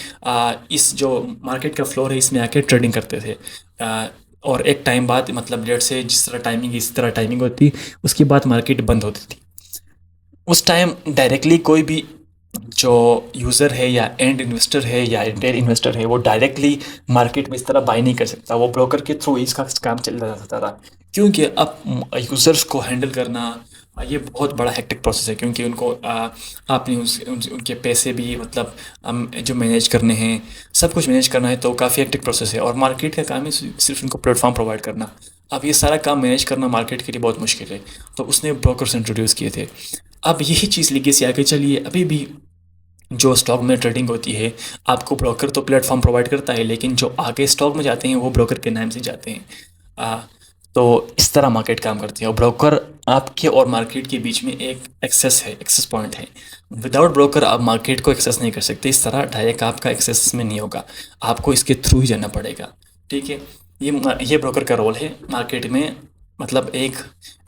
S1: इस जो मार्केट का फ्लोर है इसमें आके ट्रेडिंग करते थे। और एक टाइम बाद, मतलब डेट से जिस तरह टाइमिंग इस तरह टाइमिंग होती, उसके बाद मार्केट बंद होती थी। उस टाइम डायरेक्टली कोई भी जो यूज़र है या एंड इन्वेस्टर है या रिटेल इन्वेस्टर है, वो डायरेक्टली मार्केट में इस तरह बाय नहीं कर सकता, वो ब्रोकर के थ्रू ही इसका काम चल रहा था। क्योंकि अब यूज़र्स को हैंडल करना, ये बहुत बड़ा हेक्टिक प्रोसेस है, क्योंकि उनको आपने उनके पैसे भी मतलब जो मैनेज करने हैं, सब कुछ मैनेज करना है, तो काफ़ी हेक्टिक प्रोसेस है। और मार्केट का काम है सिर्फ इनको प्लेटफॉर्म प्रोवाइड करना। अब ये सारा काम मैनेज करना मार्केट के लिए बहुत मुश्किल है, तो उसने ब्रोकर्स इंट्रोड्यूस किए थे। अब यही चीज़ लेगेसी आगे चली है अभी भी। जो स्टॉक में ट्रेडिंग होती है, आपको ब्रोकर तो प्लेटफॉर्म प्रोवाइड करता है, लेकिन जो आगे स्टॉक में जाते हैं वो ब्रोकर के नाम से जाते हैं। आ, तो इस तरह मार्केट काम करती है, और ब्रोकर आपके और मार्केट के बीच में एक एक्सेस पॉइंट है। विदाउट ब्रोकर आप मार्केट को एक्सेस नहीं कर सकते, इस तरह डायरेक्ट आपका एक्सेस में नहीं होगा, आपको इसके थ्रू ही जाना पड़ेगा। ठीक है, ये ब्रोकर का रोल है मार्केट में, मतलब एक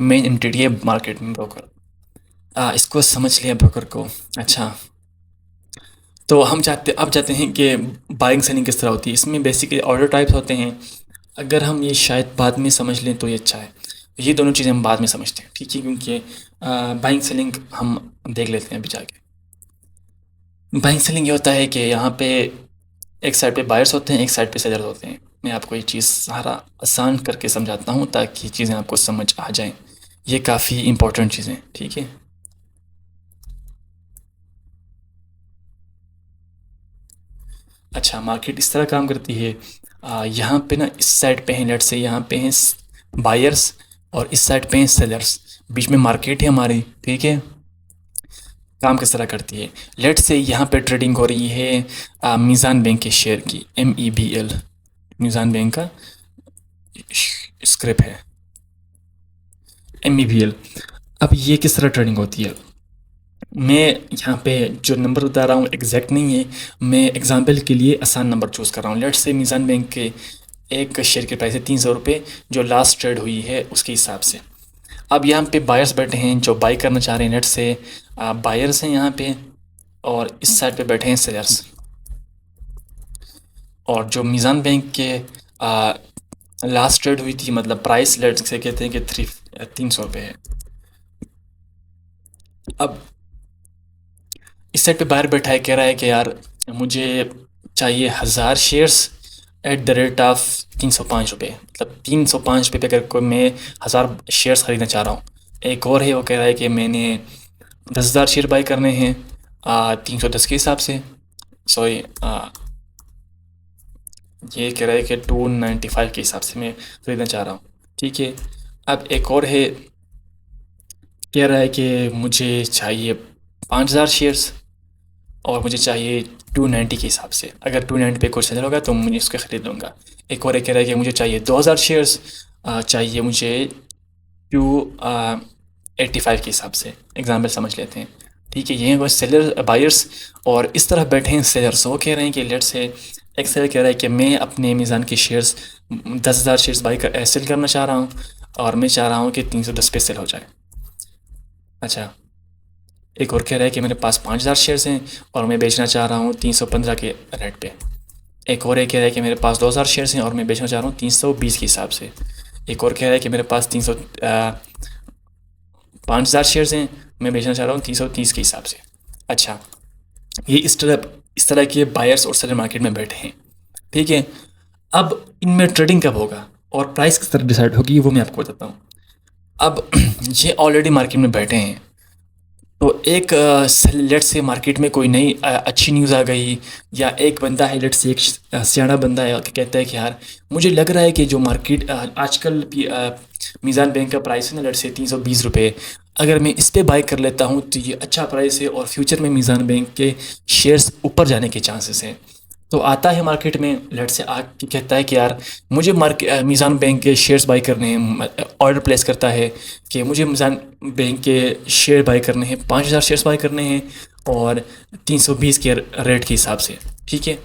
S1: मेन एंटिटी है मार्केट में ब्रोकर। इसको समझ लिया ब्रोकर को। अच्छा, तो हम जाते हैं कि बाइंग सेलिंग किस तरह होती है। इसमें बेसिकली ऑर्डर टाइप्स होते हैं। अगर हम ये शायद बाद में समझ लें तो ये अच्छा है। ये दोनों चीज़ें हम बाद में समझते हैं, ठीक है, क्योंकि बाइंग सेलिंग हम देख लेते हैं अभी जाके। बाइंग सेलिंग ये होता है कि यहाँ पे एक साइड पे बायर्स होते हैं, एक साइड पे सेलर्स होते हैं। मैं आपको ये चीज़ सारा आसान करके समझाता हूँ ताकि चीज़ें आपको समझ आ जाएं। ये काफ़ी इंपॉर्टेंट चीज़ें, ठीक है। अच्छा, मार्केट इस तरह काम करती है। यहाँ पे ना इस साइड पे हैं, लेट से यहाँ पे हैं बायर्स, और इस साइड पे हैं सेलर्स। बीच में मार्केट है हमारी, ठीक है। काम किस तरह करती है, लेट से यहाँ पे ट्रेडिंग हो रही है मीज़ान बैंक के शेयर की, MEBL, मीज़ान बैंक का स्क्रिप है, MEBL। अब ये किस तरह ट्रेडिंग होती है, मैं यहाँ पे जो नंबर बता रहा हूँ एग्जैक्ट नहीं है, मैं एग्जांपल के लिए आसान नंबर चूज़ कर रहा हूँ। लेट्स से मीज़ान बैंक के एक शेयर की प्राइस है 300 रुपये, जो लास्ट ट्रेड हुई है उसके हिसाब से। अब यहाँ पे बायर्स बैठे हैं जो बाई करना चाह रहे हैं, लेट्स से बायर्स हैं यहाँ पे, और इस साइड पे बैठे हैं सेलर्स। और जो मीज़ान बैंक के लास्ट ट्रेड हुई थी, मतलब प्राइस लेट्स से कहते हैं कि 300 रुपये है। अब इस साइड पे बायर बैठा है, कह रहा है कि यार मुझे चाहिए 1000 shares at the rate of 305 रुपये, मतलब 305 रुपये पे अगर कोई मैं 1000 शेयर्स ख़रीदना चाह रहा हूँ। एक और है, वो कह रहा है कि मैंने 10,000 शेयर बाई करने हैं 310 के हिसाब से। सॉरी, ये कह रहा है कि 295 के हिसाब से मैं ख़रीदना चाह रहा हूँ, ठीक है। अब एक और है, कह रहा है कि मुझे चाहिए 5,000 शेयर्स, और मुझे चाहिए 290 के हिसाब से। अगर 290 पे कुछ सेल होगा तो मुझे इसको ख़रीद लूँगा। एक और कह रहा है कि मुझे चाहिए 2000 शेयर्स, चाहिए मुझे 285 के हिसाब से। एग्जाम्पल समझ लेते हैं, ठीक है। ये वो सेलर बायर्स, और इस तरह बैठे हैं सेलर्स। वो कह रहे हैं कि लेट से एक सेलर कह रहा है कि मैं अपने मीज़ान के शेयर्स 10,000 शेयर्स सेल करना चाह रहा हूँ, और मैं चाह रहा हूँ कि 310 पे सेल हो जाए। अच्छा, एक और कह रहा है कि मेरे पास 5,000 शेयर्स हैं और मैं बेचना चाह रहा हूँ 315 के रेट पे। एक और कह रहा है कि मेरे पास 2,000 शेयर्स हैं और मैं बेचना चाह रहा हूँ 320 के हिसाब से। एक और कह रहा है कि मेरे पास 5,000 शेयर्स हैं, मैं बेचना चाह रहा हूँ 330 के हिसाब से। अच्छा, ये इस तरह के बायर्स और सेलर मार्केट में बैठे हैं, ठीक है। अब इनमें ट्रेडिंग कब होगा और प्राइस किस तरह डिसाइड होगी, वो मैं आपको बताता हूँ। अब ये ऑलरेडी मार्केट में बैठे हैं, तो एक लेट्स से मार्केट में कोई नई अच्छी न्यूज़ आ गई, या एक बंदा है, लेट्स से एक सियाना बंदा है कि कहता है कि यार मुझे लग रहा है कि जो मार्केट आजकल मीज़ान बैंक का प्राइस है ना, लेट्स से 320 रुपये, अगर मैं इस पे बाई कर लेता हूँ तो ये अच्छा प्राइस है और फ्यूचर में मीज़ान बैंक के शेयर्स ऊपर जाने के चांसेस हैं। तो आता है मार्केट में, लेट से आके कहता है कि यार मुझे मीज़ान बैंक के शेयर्स बाई करने हैं, ऑर्डर प्लेस करता है कि मुझे मीज़ान बैंक के शेयर बाई करने हैं, 5,000 शेयर्स बाई करने हैं, और 320 के रेट के हिसाब से, ठीक है।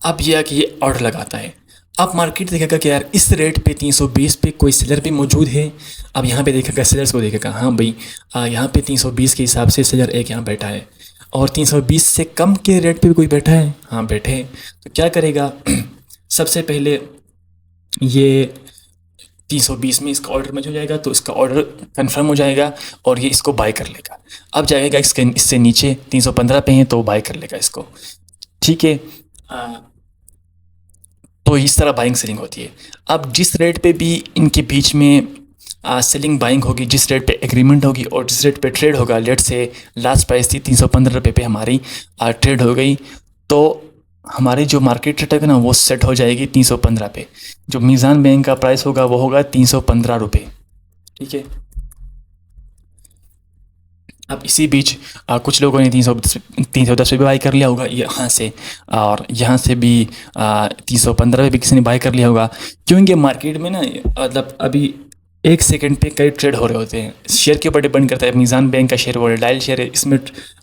S1: अब यह कि ये ऑर्डर लगाता है। अब मार्केट देखेगा कि यार इस रेट पे 320 पे कोई सेलर भी मौजूद है। अब यहाँ पे देखेगा, सेलर्स को देखेगा, हाँ भाई यहाँ पे 320 के हिसाब से सेलर एक यहाँ बैठा है, और 320 से कम के रेट पे भी कोई बैठा है, हाँ बैठे हैं। तो क्या करेगा सबसे पहले ये 320 में इसका ऑर्डर मैच हो जाएगा, तो इसका ऑर्डर कंफर्म हो जाएगा और ये इसको बाय कर लेगा। अब जाएगा इससे नीचे 315 पे है तो बाय कर लेगा इसको, ठीक है। तो इस तरह बाइंग सेलिंग होती है। अब जिस रेट पे भी इनके बीच में सेलिंग बाइंग होगी, जिस रेट पे एग्रीमेंट होगी और जिस रेट पे ट्रेड होगा, लेट से लास्ट प्राइस थी 315 रुपये पे हमारी ट्रेड हो गई, तो हमारी जो मार्केट रेट है ना वो सेट हो जाएगी 315 पे। जो मीज़ान बैंक का प्राइस होगा वो होगा 315 रुपये। ठीक है। अब इसी बीच कुछ लोगों ने 310 पे भी बाई कर लिया होगा यहाँ से, और यहाँ से भी 315 पे भी किसी ने बाई कर लिया होगा, क्योंकि मार्केट में ना मतलब अभी एक सेकंड पे कई ट्रेड हो रहे होते हैं। शेयर के ऊपर डिपेंड करता है। मीज़ान बैंक का शेयर वोलेटाइल शेयर है, इसमें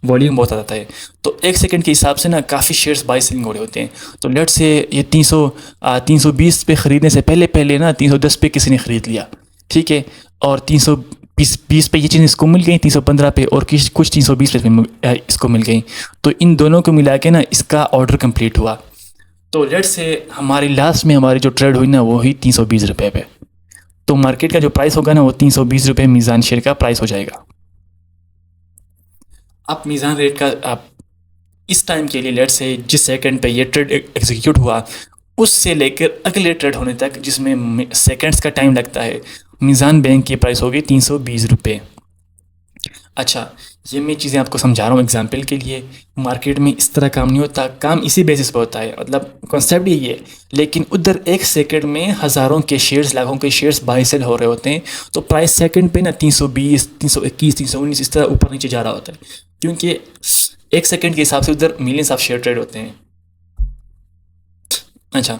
S1: वॉल्यूम बहुत आता है, तो एक सेकंड के हिसाब से ना काफ़ी शेयर्स बाई सेलिंग हो रहे होते हैं। तो लेट से ये 320 पे ख़रीदने से पहले पहले ना 310 पे किसी ने ख़रीद लिया, ठीक है, और 320 पे ये चीज़ इसको मिल गई 315 पे, और कुछ 320 पे इसको मिल गई, तो इन दोनों को मिला के ना इसका ऑर्डर कंप्लीट हुआ। तो लेट से हमारी लास्ट में हमारी जो ट्रेड हुई ना वो हुई 320 रुपये पे, तो मार्केट का जो प्राइस होगा ना वो 320 रुपये मीज़ान शेयर का प्राइस हो जाएगा। अब मीज़ान रेट का आप इस टाइम के लिए लेट से जिस सेकंड पे ये ट्रेड एग्जीक्यूट हुआ उससे लेकर अगले ट्रेड होने तक जिसमें सेकंड्स का टाइम लगता है, मीज़ान बैंक की प्राइस होगी 320 रुपये। अच्छा, ये मैं चीज़ें आपको समझा रहा हूँ एग्जांपल के लिए। मार्केट में इस तरह काम नहीं होता, काम इसी बेसिस पर होता है, मतलब कॉन्सेप्ट यही है। लेकिन उधर एक सेकंड में हज़ारों के शेयर्स, लाखों के शेयर्स बाई सेल हो रहे होते हैं, तो प्राइस सेकंड पे ना 320, 321, 319 इस तरह ऊपर नीचे जा रहा होता है, क्योंकि एक सेकंड के हिसाब से उधर मिलियंस ऑफ शेयर ट्रेड होते हैं। अच्छा,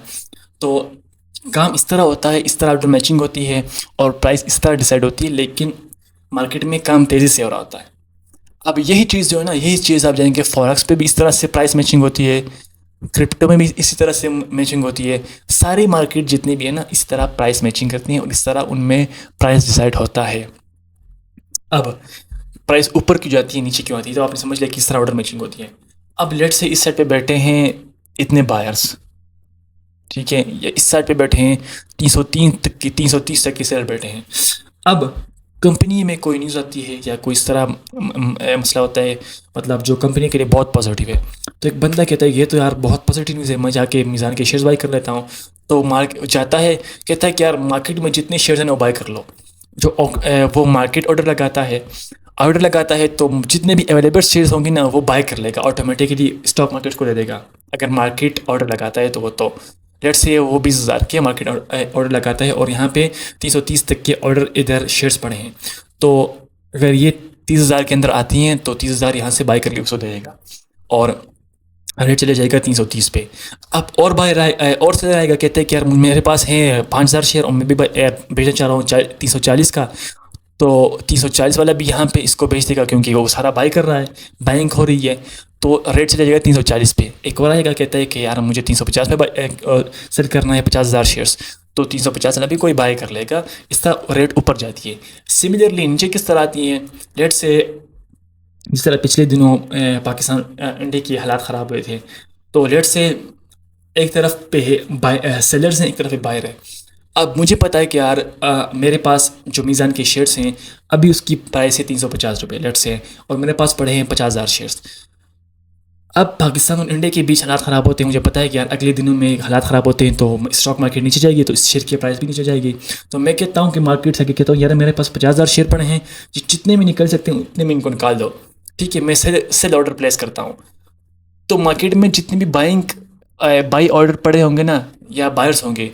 S1: तो काम इस तरह होता है, इस तरह ऑर्डर मैचिंग होती है और प्राइस इस तरह डिसाइड होती है, लेकिन मार्केट में काम तेज़ी से हो रहा होता है। अब यही चीज़ जो है ना, यही चीज़ आप जाएंगे फॉरेक्स पे भी इस तरह से प्राइस मैचिंग होती है, क्रिप्टो में भी इसी तरह से मैचिंग होती है। सारी मार्केट जितनी भी है ना इस तरह प्राइस मैचिंग करती हैं और इस तरह उनमें प्राइस डिसाइड होता है। अब प्राइस ऊपर क्यों जाती है, नीचे क्यों आती है, तो आपने समझ लिया किस तरह ऑर्डर मैचिंग होती है। अब लेट से इस साइड पे बैठे हैं इतने बायर्स, ठीक है, या इस साइड पे बैठे हैं 330 तक के सेलर बैठे हैं। अब कंपनी में कोई न्यूज़ आती है या कोई इस तरह मसला होता है, मतलब जो कंपनी के लिए बहुत पॉजिटिव है, तो एक बंदा कहता है ये तो यार बहुत पॉजिटिव न्यूज़ है, मैं जाके मीज़ान के शेयर्स बाई कर लेता हूँ। तो मार्केट जाता है, कहता है कि यार मार्केट में जितने शेयर्स हैं वो बाई कर लो। जो वो मार्केट ऑर्डर लगाता है तो जितने भी अवेलेबल शेयर्स होंगे ना वो बाय कर लेगा, ऑटोमेटिकली स्टॉक मार्केट को दे देगा। अगर मार्केट ऑर्डर लगाता है तो वो तो लेट्स से वो 20,000 के मार्केट ऑर्डर लगाता है और यहाँ पे 330 तक के ऑर्डर इधर शेयर्स पड़े हैं, तो अगर ये 30,000 के अंदर आती हैं तो 30,000 यहाँ से बाय करके उसको दे देगा और रेट चले जाएगा 330 पे। अब और बाय और चला जाएगा, कहते हैं कि यार मेरे पास है 5,000 शेयर और मैं भी बेचना चाह रहा हूँ 340 का, तो 340 वाला भी यहाँ पे इसको बेच देगा क्योंकि वो सारा बाई कर रहा है, बाइंग हो रही है, तो रेट चला जाएगा 340 पे। एक और आएगा कहता है कि यार मुझे 350 पे सेल करना है 50,000 शेयर्स, तो 350 वाला भी कोई बाय कर लेगा, इस तरह रेट ऊपर जाती है। सिमिलरली नीचे किस तरह आती है, रेट से जिस तरह पिछले दिनों पाकिस्तान इंडिया के हालात ख़राब हुए थे, तो रेट से एक तरफ पे सेलर्स हैं, एक तरफ पे बायर है। अब मुझे पता है कि यार मेरे पास जो मीज़ान के शेयर्स हैं अभी उसकी प्राइस है 350 रुपये लेट से, और मेरे पास पड़े हैं 50,000 शेयर्स। अब पाकिस्तान और इंडिया के बीच हालात ख़राब होते हैं, मुझे पता है कि यार अगले दिनों में हालात ख़राब होते हैं तो स्टॉक मार्केट नीचे जाएगी, तो इस शेयर की प्राइस भी नीचे जाएगी। तो मैं कहता हूँ कि मार्केट से कहता हूँ यार मेरे पास 50,000 शेयर पड़े हैं, जितने भी निकल सकते हैं उतने में इनको निकाल दो, ठीक है, मैं सेल ऑर्डर प्लेस करता हूँ। तो मार्केट में जितने भी बाई ऑर्डर पड़े होंगे ना या बायर्स होंगे,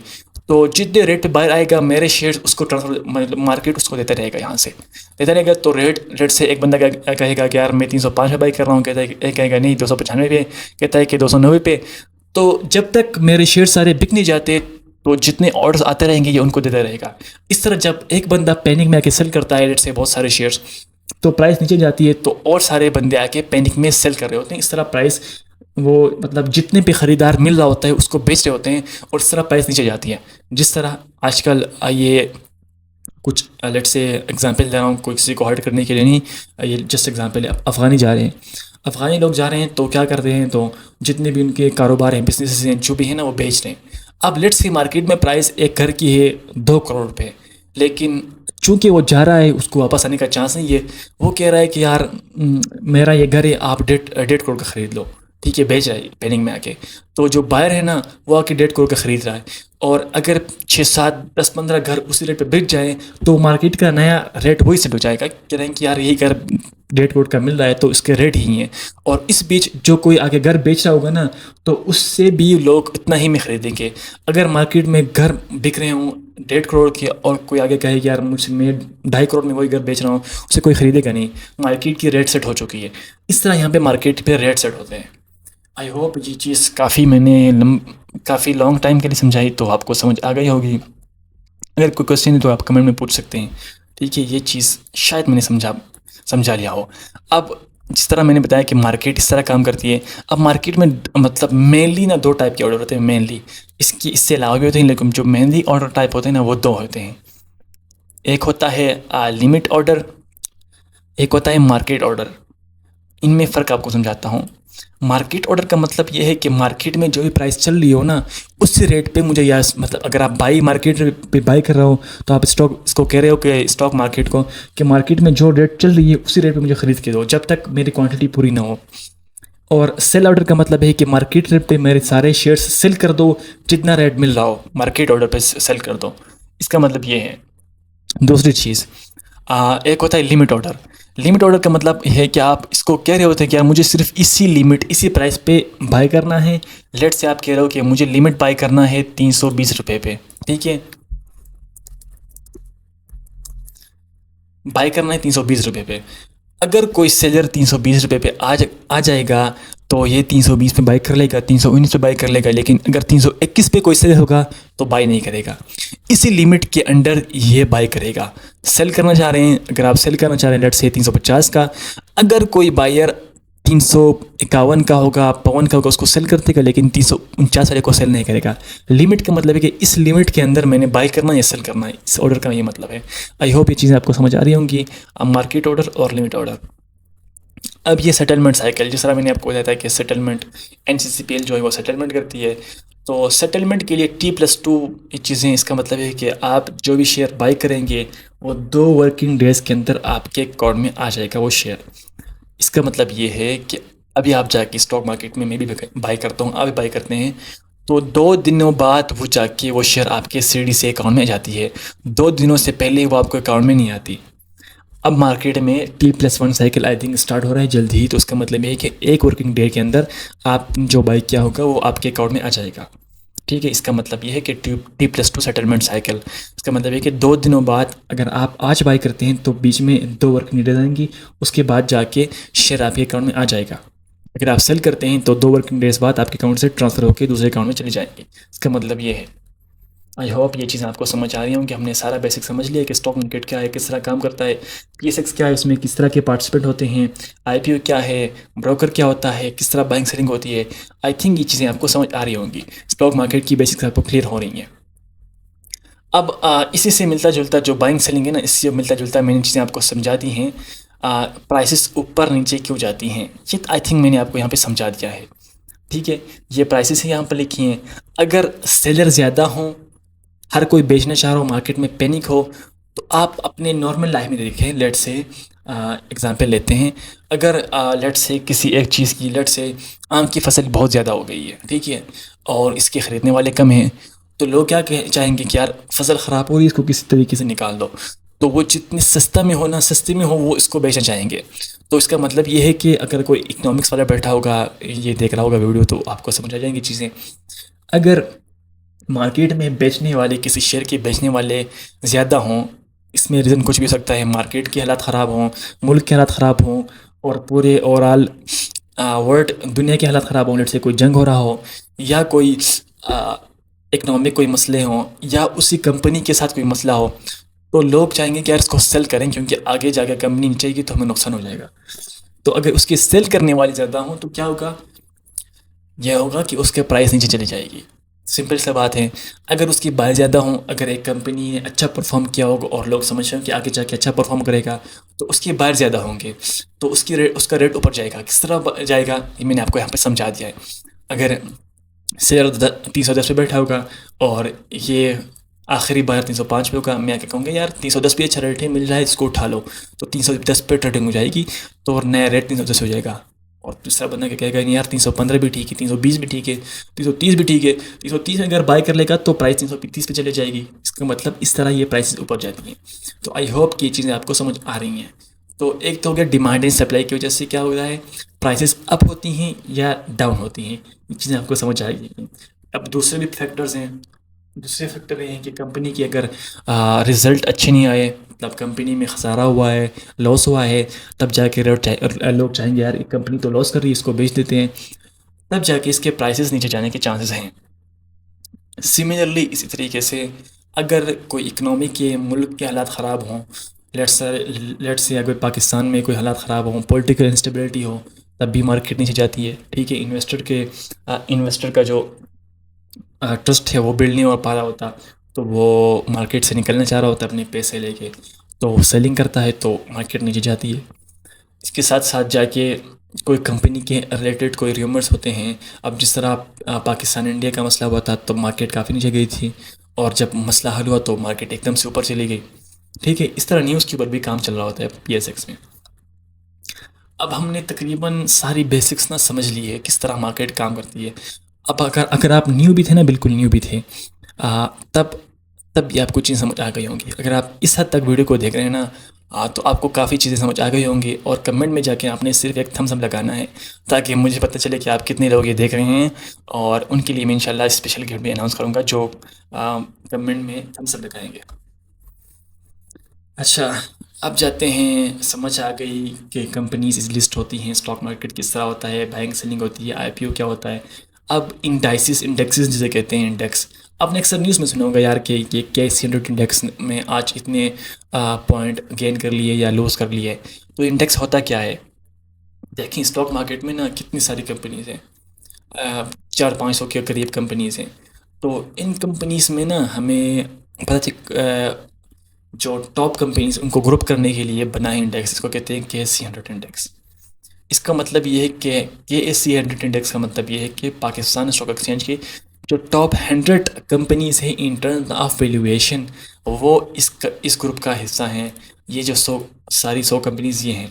S1: तो जितने रेट पे बायर आएगा मेरे शेयर्स उसको ट्रांसफर, मतलब मार्केट उसको देता रहेगा, यहाँ से देता रहेगा। तो रेट से एक बंदा कहेगा कि यार मैं 305 पे बाई कर रहा हूँ, कहता है एक कहेगा नहीं 295 पे, कहता है कि 290 पे। तो जब तक मेरे शेयर सारे बिक नहीं जाते तो जितने ऑर्डर्स आते रहेंगे ये उनको देता रहेगा। इस तरह जब एक बंदा पैनिक में आके सेल करता है रेट से बहुत सारे शेयर्स, तो प्राइस नीचे जाती है, तो और सारे बंदे आके पैनिक में सेल कर रहे होते हैं। इस तरह प्राइस वो मतलब जितने भी ख़रीदार मिल रहा होता है उसको बेच रहे होते हैं और इस तरह प्राइस नीचे जाती है। जिस तरह आजकल ये कुछ लेट से एग्जांपल दे रहा हूँ, कोई किसी को हर्ट करने के लिए नहीं, ये जस्ट एग्जांपल है। अफ़गानी जा रहे हैं, अफ़गानी लोग जा रहे हैं तो क्या कर रहे हैं, तो जितने भी उनके कारोबार हैं, बिजनेस हैं, जो भी है ना वो बेच रहे हैं। अब लेट्स से मार्केट में प्राइस एक घर की है 2 करोड़ रुपये, लेकिन चूँकि वो जा रहा है उसको वापस आने का चांस नहीं है, वो कह रहा है कि यार मेरा ये घर है, आप 1.5 करोड़ का ख़रीद लो, ठीक है, बेच रहा है पेनिंग में आके। तो जो बायर है ना, वो आके 1.5 करोड़ का ख़रीद रहा है, और अगर 6, 7, 10, 15 घर उसी रेट पे बिक जाए, तो मार्केट का नया रेट वही सेट हो जाएगा, कह रहे हैं कि यार यही घर 1.5 करोड़ का मिल रहा है तो इसके रेट ही हैं। और इस बीच जो कोई आगे घर बेच रहा होगा ना, तो उससे भी लोग इतना ही में ख़रीदेंगे। अगर मार्केट में घर बिक रहे हों 1.5 करोड़ के, और कोई आगे कहे कि यार मुझसे मैं 2.5 करोड़ में वही घर बेच रहा हूँ, उसे कोई ख़रीदेगा नहीं। मार्केट की रेट सेट हो चुकी है। इस तरह यहाँ पे मार्केट पे रेट सेट होते हैं। आई होप ये चीज़ काफ़ी लॉन्ग टाइम के लिए समझाई, तो आपको समझ आ गई होगी। अगर कोई क्वेश्चन है तो आप कमेंट में पूछ सकते हैं। ठीक है, ये चीज़ शायद मैंने समझा लिया हो। अब जिस तरह मैंने बताया कि मार्केट इस तरह काम करती है, अब मार्केट में मतलब मेनली ना 2 टाइप के ऑर्डर होते हैं मेनली। इससे अलावा भी होते हैं, लेकिन जो मेनली ऑर्डर टाइप होते हैं ना, वो 2 होते हैं। एक होता है लिमिट ऑर्डर, एक होता है मार्केट ऑर्डर। इनमें फ़र्क आपको समझाता हूँ। मार्केट ऑर्डर का मतलब ये है कि मार्केट में जो भी प्राइस चल रही हो ना, उसी रेट पे मुझे, या मतलब अगर आप मार्केट पे बाई कर रहे हो, तो आप इसको कह रहे हो कि स्टॉक मार्केट को, कि मार्केट में जो रेट चल रही है उसी रेट पे मुझे ख़रीद के दो जब तक मेरी क्वांटिटी पूरी ना हो। और सेल ऑर्डर का मतलब है कि मार्केट रेट पे मेरे सारे शेयर्स सेल कर दो, जितना रेट मिल रहा हो मार्केट ऑर्डर पे सेल कर दो। इसका मतलब ये है। दूसरी चीज़, एक होता है लिमिट ऑर्डर। लिमिट ऑर्डर का मतलब है कि आप इसको कह रहे होते हैं कि यार मुझे सिर्फ इसी प्राइस पे बाय करना है। लेट से आप कह रहे हो कि मुझे लिमिट बाय करना है 320 रुपये पे। ठीक है, बाय करना है 320 रुपये पे। अगर कोई सेलर 320 रुपये पे आ जाएगा, तो ये 320 पे बाई कर लेगा, 319 पे बाई कर लेगा। लेकिन अगर 321 पे कोई सेल होगा तो बाई नहीं करेगा। इसी लिमिट के अंडर ये बाई करेगा। सेल करना चाह रहे हैं, अगर आप सेल करना चाह रहे हैं लेट से 350 का, अगर कोई बायर 351 का होगा, 52 का होगा, उसको सेल कर देगा, लेकिन 349 वाले को सेल नहीं करेगा। लिमिट का मतलब है कि इस लिमिट के अंदर मैंने बाई करना या सेल करना है, इस ऑर्डर का ये मतलब है। आई होप ये चीज़ें आपको समझ आ रही होंगी। मार्केट ऑर्डर और लिमिट ऑर्डर। अब ये सेटलमेंट साइकिल, जिस तरह मैंने आपको बताया था कि सेटलमेंट, एनसीसीपीएल जो है वो सेटलमेंट करती है। तो सेटलमेंट के लिए T+2 चीज़ें, इसका मतलब है कि आप जो भी शेयर बाई करेंगे, वो 2 वर्किंग डेज़ के अंदर आपके अकाउंट में आ जाएगा वो शेयर। इसका मतलब ये है कि अभी आप जाके स्टॉक मार्केट में मैं भी बाई करता हूँ, आप भी बाई करते हैं, तो 2 दिनों बाद वो जाके वो शेयर आपके CDC अकाउंट में आ जाती है। 2 दिनों से पहले वो आपके अकाउंट में नहीं आती। अब मार्केट में T+1 cycle I think start हो रहा है जल्द ही। तो उसका मतलब ये है कि 1 वर्किंग डे के अंदर आप जो बाई किया होगा वो आपके अकाउंट में आ जाएगा। ठीक है, इसका मतलब ये है कि T+2 सेटलमेंट साइकिल। इसका मतलब है कि 2 दिनों बाद अगर आप आज बाई करते हैं तो बीच में 2 वर्किंग डेज आएंगी, उसके बाद जाके शेयर आपके अकाउंट में आ जाएगा। अगर आप सेल करते हैं तो 2 वर्किंग डेज बाद आपके अकाउंट से ट्रांसफ़र होकर दूसरे अकाउंट में चली जाएंगी। इसका मतलब ये है। आई होप ये चीज़ें आपको समझ आ रही होंगी। हमने सारा बेसिक समझ लिया कि स्टॉक मार्केट क्या है, किस तरह काम करता है, PSX क्या है, उसमें किस तरह के पार्टिसिपेंट होते हैं, IPO क्या है, ब्रोकर क्या होता है, किस तरह बाइंग सेलिंग होती है। आई थिंक ये चीज़ें आपको समझ आ रही होंगी। स्टॉक मार्केट की बेसिक्स आपको क्लियर हो रही हैं। अब इसी से मिलता जुलता जो बाइंग सेलिंग है ना, इससे मिलता जुलता मैंने चीज़ें आपको समझा दी हैं। प्राइसेस ऊपर नीचे क्यों जाती हैं, ये आई थिंक मैंने आपको यहाँ पे समझा दिया है। ठीक है, ये प्राइसेस यहाँ पर लिखी हैं। अगर सेलर ज़्यादा हों, हर कोई बेचना चाह रहा हो, मार्केट में पैनिक हो, तो आप अपने नॉर्मल लाइफ में देखें। लेट से एग्जांपल लेते हैं। अगर लेट से किसी एक चीज़ की, लेट से आम की फसल बहुत ज़्यादा हो गई है, ठीक है, और इसके ख़रीदने वाले कम हैं, तो लोग क्या चाहेंगे कि यार फसल ख़राब हो रही है, इसको किसी तरीके से निकाल दो। तो वो जितनी सस्ता में हो ना, सस्ते में हो, वो इसको बेचना चाहेंगे। तो इसका मतलब ये है कि अगर कोई इकोनॉमिक्स वाला बैठा होगा, ये देख रहा होगा वीडियो, तो आपको समझ आ जाएंगी चीज़ें। अगर मार्केट में बेचने वाले, किसी शेयर के बेचने वाले ज़्यादा हों, इसमें रीज़न कुछ भी हो सकता है। मार्केट के हालात ख़राब हों, मुल्क के हालात ख़राब हों, और पूरे ओवरऑल वर्ल्ड दुनिया के हालात ख़राब हों। लेट से कोई जंग हो रहा हो, या कोई इकनॉमिक कोई मसले हों, या उसी कंपनी के साथ कोई मसला हो, तो लोग चाहेंगे कि यार इसको सेल करें, क्योंकि आगे जाकर कंपनी नीचे आएगी तो हमें नुकसान हो जाएगा। तो अगर उसकी सेल करने वाले ज़्यादा हों तो क्या होगा, यह होगा कि उसके प्राइस नीचे चली जाएगी। सिंपल सा बात है। अगर उसकी बाय ज़्यादा हों, अगर एक कंपनी ने अच्छा परफॉर्म किया होगा और लोग समझ रहे हो कि आगे जाके अच्छा परफॉर्म करेगा, तो उसकी बायर ज़्यादा होंगे, तो उसका रेट ऊपर जाएगा। किस तरह जाएगा, ये मैंने आपको यहाँ पे समझा दिया है। अगर शेयर 310 पे बैठा होगा और ये आखिरी बार 305 पे होगा, मैं आके कहूँगा यार 310 भी अच्छा रेट है, मिल रहा है, इसको उठा लो, तो 310 पे ट्रेडिंग हो जाएगी, तो नया रेट 310 हो जाएगा। और दूसरा बंदा क्या कहेगा, नहीं यार 315 भी ठीक है, 320 भी ठीक है, 330 भी ठीक है, 330 अगर बाय कर लेगा तो प्राइस 330 पे चले जाएगी। इसका मतलब इस तरह ये प्राइसेस ऊपर जाती हैं। तो आई होप कि ये चीज़ें आपको समझ आ रही हैं। तो एक तो हो गया डिमांड एंड सप्लाई की वजह से क्या हो रहा है, प्राइसेस अप होती हैं या डाउन होती हैं, ये चीज़ें आपको समझ आएगी। अब दूसरे भी फैक्टर्स हैं। दूसरे फैक्टर ये हैं कि कंपनी की अगर रिज़ल्ट अच्छे नहीं आए, मतलब कंपनी में खसारा हुआ है, लॉस हुआ है, तब जाके लोग चाहेंगे यार एक कंपनी तो लॉस कर रही है, इसको बेच देते हैं, तब जाके इसके प्राइसेस नीचे जाने के चांसेस हैं। सिमिलरली इसी तरीके से अगर कोई इकनॉमी के मुल्क के हालात ख़राब हों, लेट्स से अगर पाकिस्तान में कोई हालात ख़राब हों, पॉलिटिकल इंस्टेबिलिटी हो, तब भी मार्केट नीचे जाती है। ठीक है, इन्वेस्टर का जो ट्रस्ट है वो बिल्ड नहीं हो पा रहा होता, तो वो मार्केट से निकलना चाह रहा होता है अपने पैसे लेके, तो सेलिंग करता है तो मार्केट नीचे जाती है। इसके साथ साथ जाके कोई कंपनी के रिलेटेड कोई र्यूमर्स होते हैं। अब जिस तरह पाकिस्तान इंडिया का मसला हुआ था तो मार्केट काफ़ी नीचे गई थी, और जब मसला हल हुआ तो मार्केट एकदम से ऊपर चली गई। ठीक है, इस तरह न्यूज़ के ऊपर भी काम चल रहा होता है PSX में। अब हमने तकरीबन सारी बेसिक्स ना समझ ली है किस तरह मार्केट काम करती है। अब अगर आप न्यू भी थे ना, बिल्कुल न्यू भी थे, तब तब ये आपको चीज़ समझ आ गई होंगी। अगर आप इस हद तक वीडियो को देख रहे हैं ना, तो आपको काफ़ी चीज़ें समझ आ गई होंगी, और कमेंट में जाके आपने सिर्फ एक थम्स अप लगाना है, ताकि मुझे पता चले कि आप कितने लोग ये देख रहे हैं, और उनके लिए मैं इंशाल्लाह स्पेशल गिफ्ट भी अनाउंस करूँगा जो कमेंट में थम्स अप लगाएंगे। अच्छा, अब जाते हैं, समझ आ गई कि कंपनीज लिस्ट होती हैं, स्टॉक मार्केट किस तरह होता है, बाइंग सेलिंग होती है, IPO क्या होता है। अब इंडेक्सेस जिसे कहते हैं, इंडेक्स, आपने अक्सर न्यूज़ में सुना होगा यार कि ये KC100 इंडेक्स में आज इतने पॉइंट गेन कर लिए या लॉस कर लिए। तो इंडेक्स होता क्या है, देखें स्टॉक मार्केट में ना कितनी सारी कंपनीज हैं, 400-500 के करीब कंपनीज हैं। तो इन कंपनीज में ना हमें पता जो टॉप कंपनीज उनको ग्रुप करने के लिए बना है इंडेक्स, इसको कहते हैं KC100 इंडेक्स। इसका मतलब ये है कि KC100 इंडेक्स का मतलब ये है कि पाकिस्तान स्टॉक एक्सचेंज की जो टॉप 100 कंपनीज हैं इन टर्म्स ऑफ वैल्यूएशन, वो इस ग्रुप का हिस्सा हैं। ये जो सारी 100 कंपनीज ये हैं,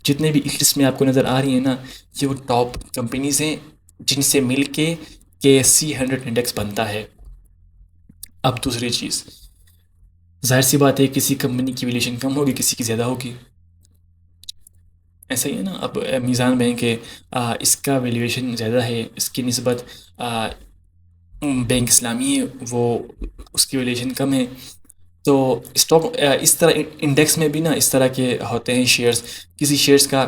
S1: जितने भी इस लिस्ट में आपको नज़र आ रही हैं ना, ये वो टॉप कंपनीज हैं जिनसे मिल के KC100 इंडेक्स बनता है। अब दूसरी चीज़, जाहिर सी बात है किसी कंपनी की वैल्यूएशन कम होगी, किसी की ज़्यादा होगी, ऐसा ही है ना। अब मीज़ान बैंक है, इसका वैल्यूएशन ज़्यादा है, इसकी निस्बत बैंक इस्लामी है, वो उसकी वैल्यूएशन कम है। तो स्टॉक इस तरह इंडेक्स में भी ना इस तरह के होते हैं शेयर्स, किसी शेयर्स का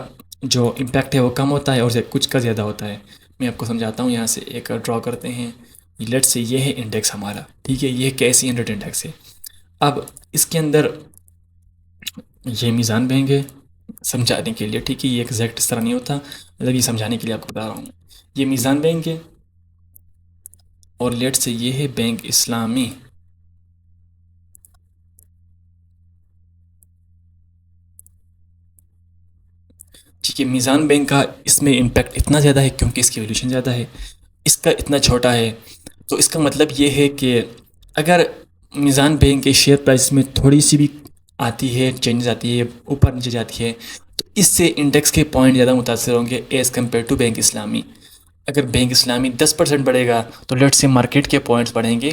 S1: जो इम्पैक्ट है वो कम होता है और कुछ का ज़्यादा होता है। मैं आपको समझाता हूँ, यहाँ से एक ड्रॉ करते हैं, लेट्स से ये है इंडेक्स हमारा, ठीक है, ये KC100 इंडेक्स है। अब इसके अंदर ये मीज़ान बैंक है, समझाने के लिए, ठीक है, ये एग्जैक्ट इस तरह नहीं होता, मतलब ये समझाने के लिए आपको बता रहा हूँ। ये मीज़ान बैंक है, और लेट से ये है बैंक इस्लामी। ठीक है, मीज़ान बैंक का इसमें इम्पैक्ट इतना ज़्यादा है क्योंकि इसकी वैल्यूशन ज़्यादा है, इसका इतना छोटा है। तो इसका मतलब ये है कि अगर मीज़ान बैंक के शेयर प्राइस में थोड़ी सी भी आती है, चेंज आती है, ऊपर नीचे जाती है, तो इससे इंडेक्स के पॉइंट ज़्यादा मुतासर होंगे एज़ कम्पेयर टू बैंक इस्लामी। अगर बैंक इस्लामी 10% बढ़ेगा तो लेट से मार्केट के पॉइंट्स बढ़ेंगे,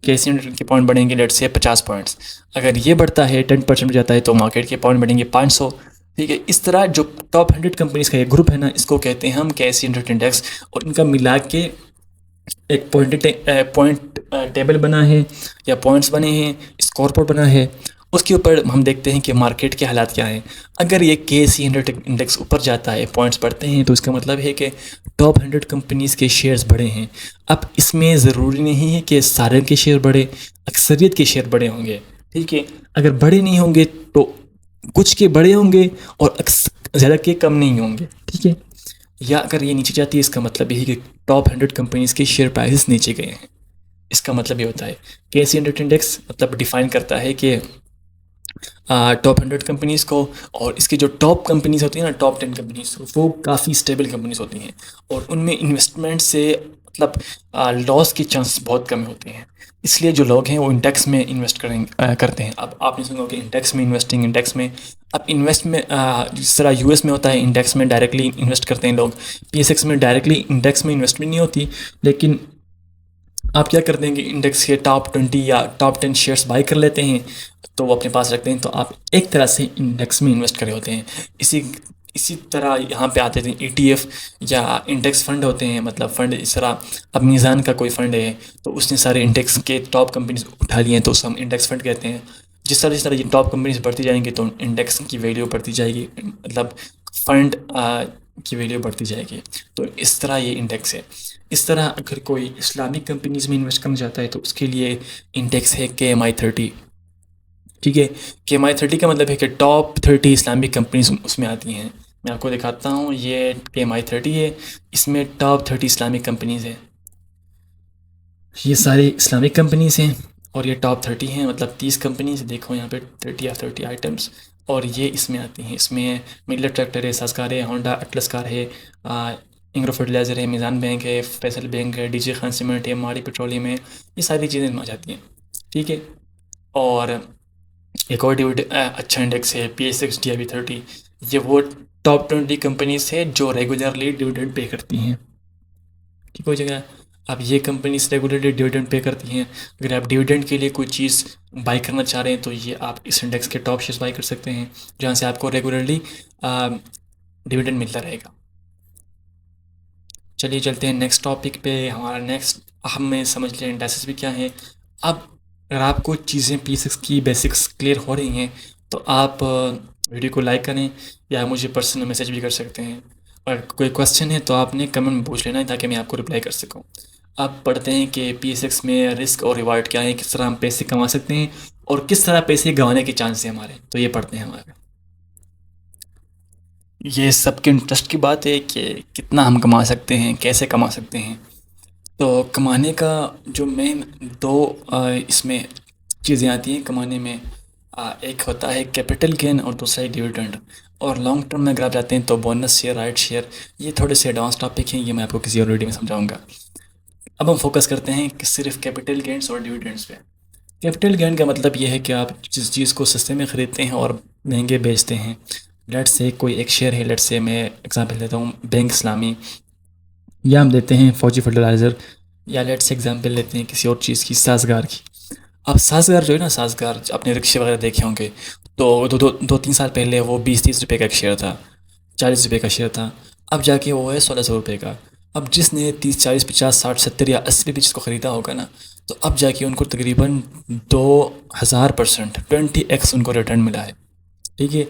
S1: KC100 के पॉइंट बढ़ेंगे लेट से 50 पॉइंट्स। अगर ये बढ़ता है 10% हो जाता है तो मार्केट के पॉइंट बढ़ेंगे 500। ठीक है, इस तरह जो टॉप 100 कंपनीज का ये ग्रुप है ना, इसको कहते हैं हम KC100 इंडेक्स, और इनका मिला के एक पॉइंट टेबल बना है या पॉइंट्स बने हैं, स्कोर बना है। उसके ऊपर हम देखते हैं कि मार्केट के हालात क्या हैं। अगर ये KC100 इंडेक्स ऊपर जाता है, पॉइंट्स बढ़ते हैं, तो इसका मतलब है कि टॉप 100 कंपनीज़ के शेयर्स बढ़े हैं। अब इसमें ज़रूरी नहीं है कि सारे के शेयर बढ़े, अक्सरियत के शेयर बड़े होंगे। ठीक है, अगर बड़े नहीं होंगे तो कुछ के बड़े होंगे और ज़्यादा के कम नहीं होंगे। ठीक है, या अगर ये नीचे जाती है, इसका मतलब यही कि टॉप 100 कंपनीज़ के शेयर प्राइसेस नीचे गए हैं। इसका मतलब ये होता है KC100 इंडेक्स मतलब डिफ़ाइन करता है कि टॉप 100 कंपनीज़ को, और इसकी जो टॉप कंपनीज़ होती हैं ना, टॉप 10 कंपनीज़, वो काफ़ी स्टेबल कंपनीज़ होती हैं, और उनमें इन्वेस्टमेंट से मतलब लॉस के चांसेस बहुत कम होते हैं। इसलिए जो लोग हैं वो इंडेक्स में इन्वेस्ट करते हैं। अब आपने सुना होगा कि इंडेक्स में इन्वेस्टिंग, इंडेक्स में अब इन्वेस्ट में जिस तरह यूएस में होता है इंडेक्स में डायरेक्टली इन्वेस्ट करते हैं लोग, पीएसएक्स में डायरेक्टली इंडेक्स में इन्वेस्टमेंट नहीं होती। लेकिन आप क्या करते हैं कि इंडेक्स के टॉप 20 या टॉप 10 शेयर्स बाई कर लेते हैं, तो वो अपने पास रखते हैं, तो आप एक तरह से इंडेक्स में इन्वेस्ट करे होते हैं। इसी इसी तरह यहाँ पे आते थे ईटीएफ या इंडेक्स फंड होते हैं, मतलब फंड इस तरह। अब मीज़ान का कोई फंड है तो उसने सारे इंडेक्स के टॉप कंपनीज उठा लिए हैं, तो उसे हम इंडेक्स फंड कहते हैं। जिस तरह ये टॉप कंपनीज बढ़ती जाएंगी तो इंडेक्स की वैल्यू बढ़ती जाएगी, मतलब फंड की वैल्यू बढ़ती जाएगी। तो इस तरह ये इंडेक्स है। इस तरह अगर कोई इस्लामिक कंपनीज में इन्वेस्ट करना चाहता है तो उसके लिए इंडेक्स है KMI 30। ठीक है, KMI 30 का मतलब है कि टॉप 30 इस्लामिक कंपनीज उसमें आती हैं। मैं आपको दिखाता हूँ, ये KMI 30 है, इसमें टॉप 30 इस्लामिक कंपनीज हैं। ये सारी इस्लामिक कंपनीज हैं और ये टॉप 30 हैं, मतलब 30 कंपनीज। देखो यहाँ पे 30 या 30 आइटम्स, और ये इसमें आती हैं। इसमें मिलर ट्रैक्टर है, सासकार है, होंडा अटलस कार है, इंग्रो फर्टिलाइज़र है, मीज़ान बैंक है, फैसल बैंक है, डीजे खान सीमेंट है, माड़ी पेट्रोलियम है। ये सारी चीज़ें इसमें आ जाती हैं। ठीक है, और एक और अच्छा इंडेक्स है PSX/DIV 30। ये वो टॉप 20 कंपनीज है जो रेगुलरली डिविडेंड पे करती हैं। ठीक हो जाएगा। अब ये कंपनीज रेगुलरली डिविडेंड पे करती हैं। अगर आप डिविडेंड के लिए कोई चीज़ बाई करना चाह रहे हैं तो ये आप इस इंडेक्स के टॉप शेयर्स बाई कर सकते हैं, जहाँ से आपको रेगुलरली डिविडेंड मिलता रहेगा। चलिए चलते हैं नेक्स्ट टॉपिक पे। हमारा नेक्स्ट हमें समझ लें इंडेक्सेस भी क्या है। अब अगर आपको चीज़ें PSX की बेसिक्स क्लियर हो रही हैं तो आप वीडियो को लाइक करें या मुझे पर्सनल मैसेज भी कर सकते हैं। और कोई क्वेश्चन है तो आपने कमेंट में पूछ लेना है ताकि मैं आपको रिप्लाई कर सकूं। अब पढ़ते हैं कि PSX में रिस्क और रिवार्ड क्या है, किस तरह हम पैसे कमा सकते हैं और किस तरह पैसे गंवाने के चांस हैं हमारे। तो ये पढ़ते हैं हमारे। ये सबके इंटरेस्ट की बात है कि कितना हम कमा सकते हैं, कैसे कमा सकते हैं। तो कमाने का जो मेन दो इसमें चीज़ें आती हैं कमाने में। एक होता है कैपिटल गेन और दूसरा है डिविडेंड। और लॉन्ग टर्म में अगर आप जाते हैं तो बोनस शेयर, राइट शेयर, ये थोड़े से एडवांस टॉपिक हैं, ये मैं आपको किसी और वीडियो में समझाऊंगा। अब हम फोकस करते हैं कि सिर्फ कैपिटल गेन्स और डिविडेंड्स पे। कैपिटल गेन का मतलब ये है कि आप जिस चीज़ को सस्ते में ख़रीदते हैं और महंगे बेचते हैं। लेट्स से कोई एक शेयर है, लेट्स से मैं एग्जांपल देता हूँ बैंक इस्लामी, या हम देते हैं फौजी फर्टिलाइज़र, या लेट्स से एग्जांपल लेते हैं किसी और चीज़ की, साजगार की। अब साजगार जो है ना, साजगार अपने रिक्शे वगैरह देखे होंगे, तो 2-3 साल पहले वो 20-30 रुपये का एक शेयर था, 40 रुपये का शेयर था। अब जाके वो है 1600 रुपये का। अब जिसने 30, 40, 50, 60, 70 या 80 पे भी जिसको ख़रीदा होगा ना, तो अब जाके उनको तकरीबन 2000% 20x उनको रिटर्न मिला है। ठीक है,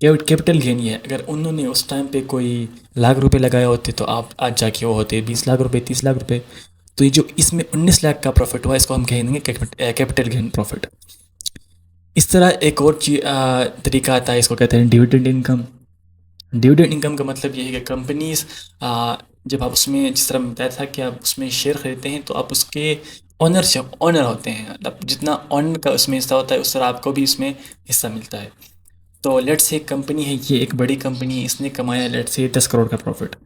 S1: कैपिटल गेन ये है। अगर उन्होंने उस टाइम पे कोई लाख रुपए लगाए होते तो आप आज जाके वो होते 20 लाख रुपए, 30 लाख रुपए। तो ये जो इसमें 19 लाख का प्रॉफिट हुआ, इसको हम कहेंगे कैपिटल गेन प्रॉफिट। इस तरह एक और तरीका आता है, इसको कहते हैं डिविडेंड इनकम। डिविडेंड इनकम का मतलब ये है कि कंपनीज जब आप उसमें, जिस तरह बताया था कि आप उसमें शेयर खरीदते हैं तो आप उसके ओनर होते हैं। मतलब जितना ओनर का उसमें हिस्सा होता है उस तरह आपको भी इसमें हिस्सा मिलता है। तो लेट्स से एक कंपनी है, ये एक बड़ी कंपनी है, इसने कमाया लेट्स से 10 करोड़ का प्रॉफिट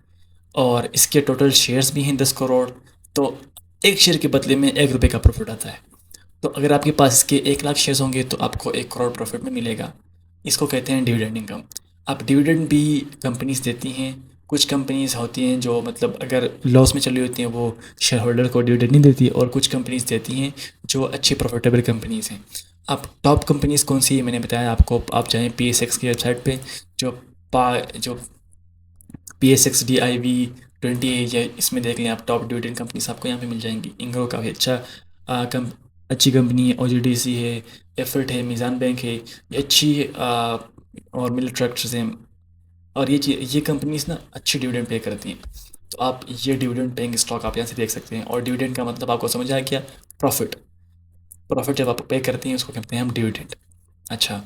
S1: और इसके टोटल शेयर्स भी हैं 10 करोड़। तो एक शेयर के बदले में 1 रुपये का प्रॉफिट आता है। तो अगर आपके पास इसके 1 लाख शेयर्स होंगे तो आपको 1 करोड़ प्रॉफिट में मिलेगा। इसको कहते हैं डिविडेंड इनकम। अब डिविडेंड भी कंपनीज देती हैं। कुछ कंपनीज होती हैं जो मतलब अगर लॉस में चली होती हैं वो शेयर होल्डर को डिविडेंड नहीं देती, और कुछ कंपनीज देती हैं जो अच्छी प्रॉफिटेबल कंपनीज हैं। अब टॉप कंपनीज कौन सी है मैंने बताया आपको, आप जाएँ PSX की वेबसाइट पे, जो PSX/DIV 20 है, या इसमें देख लें आप, टॉप डिविडेंड कंपनीज आपको यहाँ पे मिल जाएंगी। इंग्रो का भी अच्छी कंपनी है, OGDC है, एफर्ट है, मीज़ान बैंक है, ये अच्छी और मिल ट्रैक्टर्स हैं। और ये कंपनीज ना अच्छी डिविडेंड पे करती हैं। तो आप ये डिविडेंड पेइंग स्टॉक आप यहाँ से देख सकते हैं। और डिविडेंड का मतलब आपको समझ आया क्या? प्रॉफिट। प्रॉफिट जब आप पे करते हैं उसको कहते हैं हम डिविडेंड। अच्छा,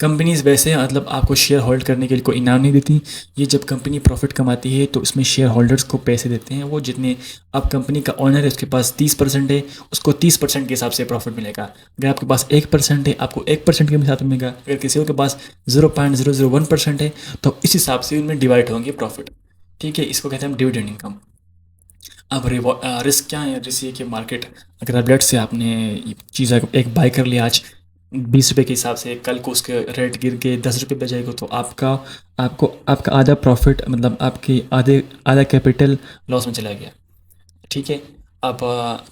S1: कंपनीज वैसे मतलब आपको शेयर होल्ड करने के लिए कोई इनाम नहीं देती। ये जब कंपनी प्रॉफिट कमाती है तो इसमें शेयर होल्डर्स को पैसे देते हैं। वो जितने, अब कंपनी का ओनर है उसके पास 30% है, उसको 30% के हिसाब से प्रॉफिट मिलेगा। अगर आपके पास 1% है, आपको 1% के साथ मिलेगा। अगर किसी और के पास 0.001% है तो इस हिसाब से उनमें डिवाइड होंगे प्रॉफिट। ठीक है, इसको कहते हैं हम डिविडेंड इनकम। अब रिस्क क्या है? रिस्क ये कि मार्केट, अगर अब लेट से आपने ये चीज़ एक बाय कर लिया आज 20 रुपए के हिसाब से, कल को उसके रेट गिर के 10 रुपए पे जाएगा, तो आपका आधा प्रॉफिट, मतलब आपकी आधा कैपिटल लॉस में चला गया। ठीक है। अब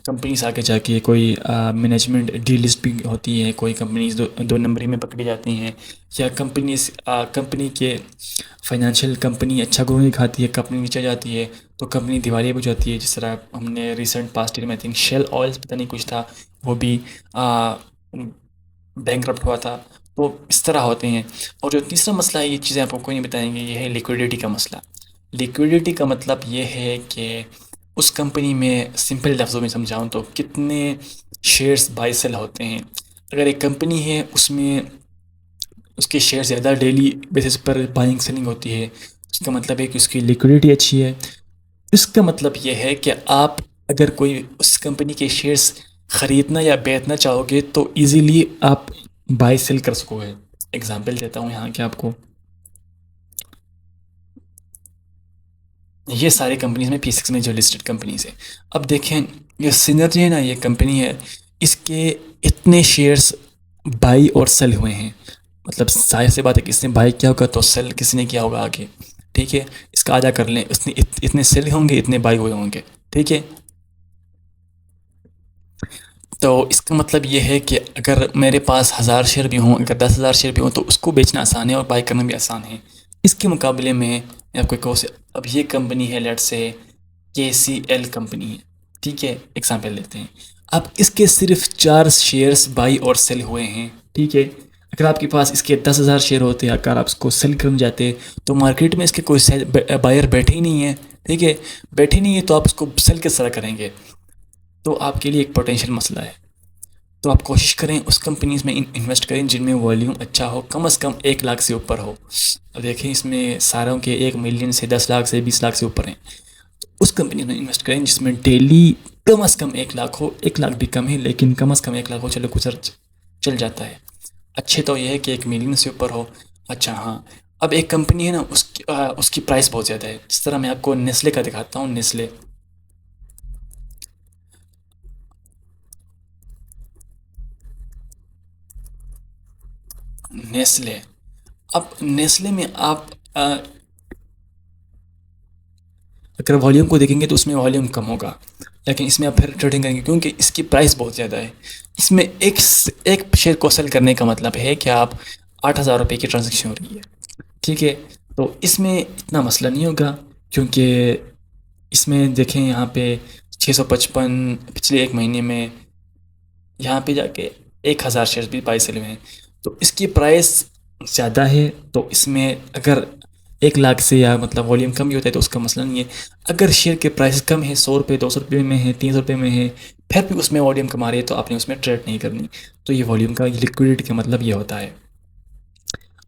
S1: कंपनीज आगे जाके कोई मैनेजमेंट डीलिस्ट भी होती है, कोई कंपनीज दो नंबरी में पकड़ी जाती हैं, या कंपनी के फाइनेंशियल कंपनी अच्छा ग्रो नहीं खाती है, कंपनी नीचे जाती है, तो कंपनी दिवालिया हो जाती है। जिस तरह हमने रिसेंट पास्ट ईयर में, आई थिंक शेल ऑयल्स पता नहीं कुछ था, वो भी बैंकरप्ट हुआ था। तो इस तरह होते हैं। और जो तीसरा मसला है, ये चीज़ें आपको कोई नहीं बताएंगे, ये है लिक्विडिटी का मसला। लिक्विडिटी का मतलब ये है कि उस कंपनी में, सिंपल लफ्ज़ों में समझाऊँ तो, कितने शेयर्स बाय सेल होते हैं। अगर एक कंपनी है, उसमें उसके शेयर ज़्यादा डेली बेसिस पर बाइंग सेलिंग होती है, उसका मतलब है कि उसकी लिक्विडिटी अच्छी है। इसका मतलब ये है कि आप अगर कोई उस कंपनी के शेयर्स ख़रीदना या बेचना चाहोगे तो इजीली आप बाय सेल कर सकोगे। एग्जांपल देता हूँ यहाँ के आपको। ये सारी कंपनीज में P6 में जो लिस्टेड कंपनीज है, अब देखें, ये सिनर्जी है ना, ये कंपनी है, इसके इतने शेयर्स बाई और सेल हुए हैं। मतलब जाहिर सी बात है कि इसने बाई किया होगा तो सेल किसने किया होगा आगे। ठीक है। इसका आधा कर लें, उसने इतने सेल होंगे, इतने बाई हुए होंगे। ठीक है। तो इसका मतलब ये है कि अगर मेरे पास 1000 शेयर भी हों, अगर 10,000 शेयर भी हों, तो उसको बेचना आसान है और बाई करना भी आसान है। इसके मुकाबले में मैं आपको एक और से, अब ये कंपनी है, लेट्स से KCL कंपनी है। ठीक है। एग्जांपल लेते हैं। अब इसके सिर्फ 4 शेयर्स बाई और सेल हुए हैं। ठीक है। अगर आपके पास इसके 10,000 शेयर होते, अगर आप इसको सेल करने जाते, तो मार्केट में इसके कोई बायर बैठे ही नहीं है। ठीक है। बैठे नहीं है तो आप उसको सेल किस तरह करेंगे? तो आपके लिए एक पोटेंशियल मसला है। तो आप कोशिश करें उस कंपनीज में इन्वेस्ट करें जिनमें वॉल्यूम अच्छा हो, कम से कम 1 लाख से ऊपर हो। अब देखें, इसमें सारों के 1 मिलियन से 10 लाख से 20 लाख से ऊपर हैं। तो उस कंपनी में इन्वेस्ट करें जिसमें डेली कम से कम 1 लाख हो। 1 लाख भी कम है, लेकिन कम से कम 1 लाख हो, चलो गुजर चल जाता है। अच्छे तो ये है कि 1 मिलियन से ऊपर हो। अच्छा, हाँ। अब एक कंपनी है ना, उसकी प्राइस बहुत ज़्यादा है। जिस तरह मैं आपको नेस्ले का दिखाता हूँ, नेस्ले। नेस्ले। अब नेस्ले में आप अगर वॉल्यूम को देखेंगे तो उसमें वॉल्यूम कम होगा, लेकिन इसमें आप फिर ट्रेडिंग करेंगे क्योंकि इसकी प्राइस बहुत ज़्यादा है। इसमें एक शेयर को सेल करने का मतलब है कि आप 8,000 रुपये की ट्रांजेक्शन हो रही है। ठीक है। तो इसमें इतना मसला नहीं होगा, क्योंकि इसमें देखें यहाँ पे 655 पिछले 1 महीने में, यहाँ पे जाके 1,000 शेयर भी बाई सेल हुए हैं। तो इसकी प्राइस ज़्यादा है, तो इसमें अगर 1 लाख से, या मतलब वॉल्यूम कम भी होता है, तो उसका मसला नहीं है। अगर शेयर के प्राइस कम है, 100 रुपये, 200 रुपये में है, 300 रुपये में है, फिर भी उसमें वॉल्यूम कमा रही है, तो आपने उसमें ट्रेड नहीं करनी। तो ये वॉल्यूम का, लिक्विडिटी का मतलब ये होता है।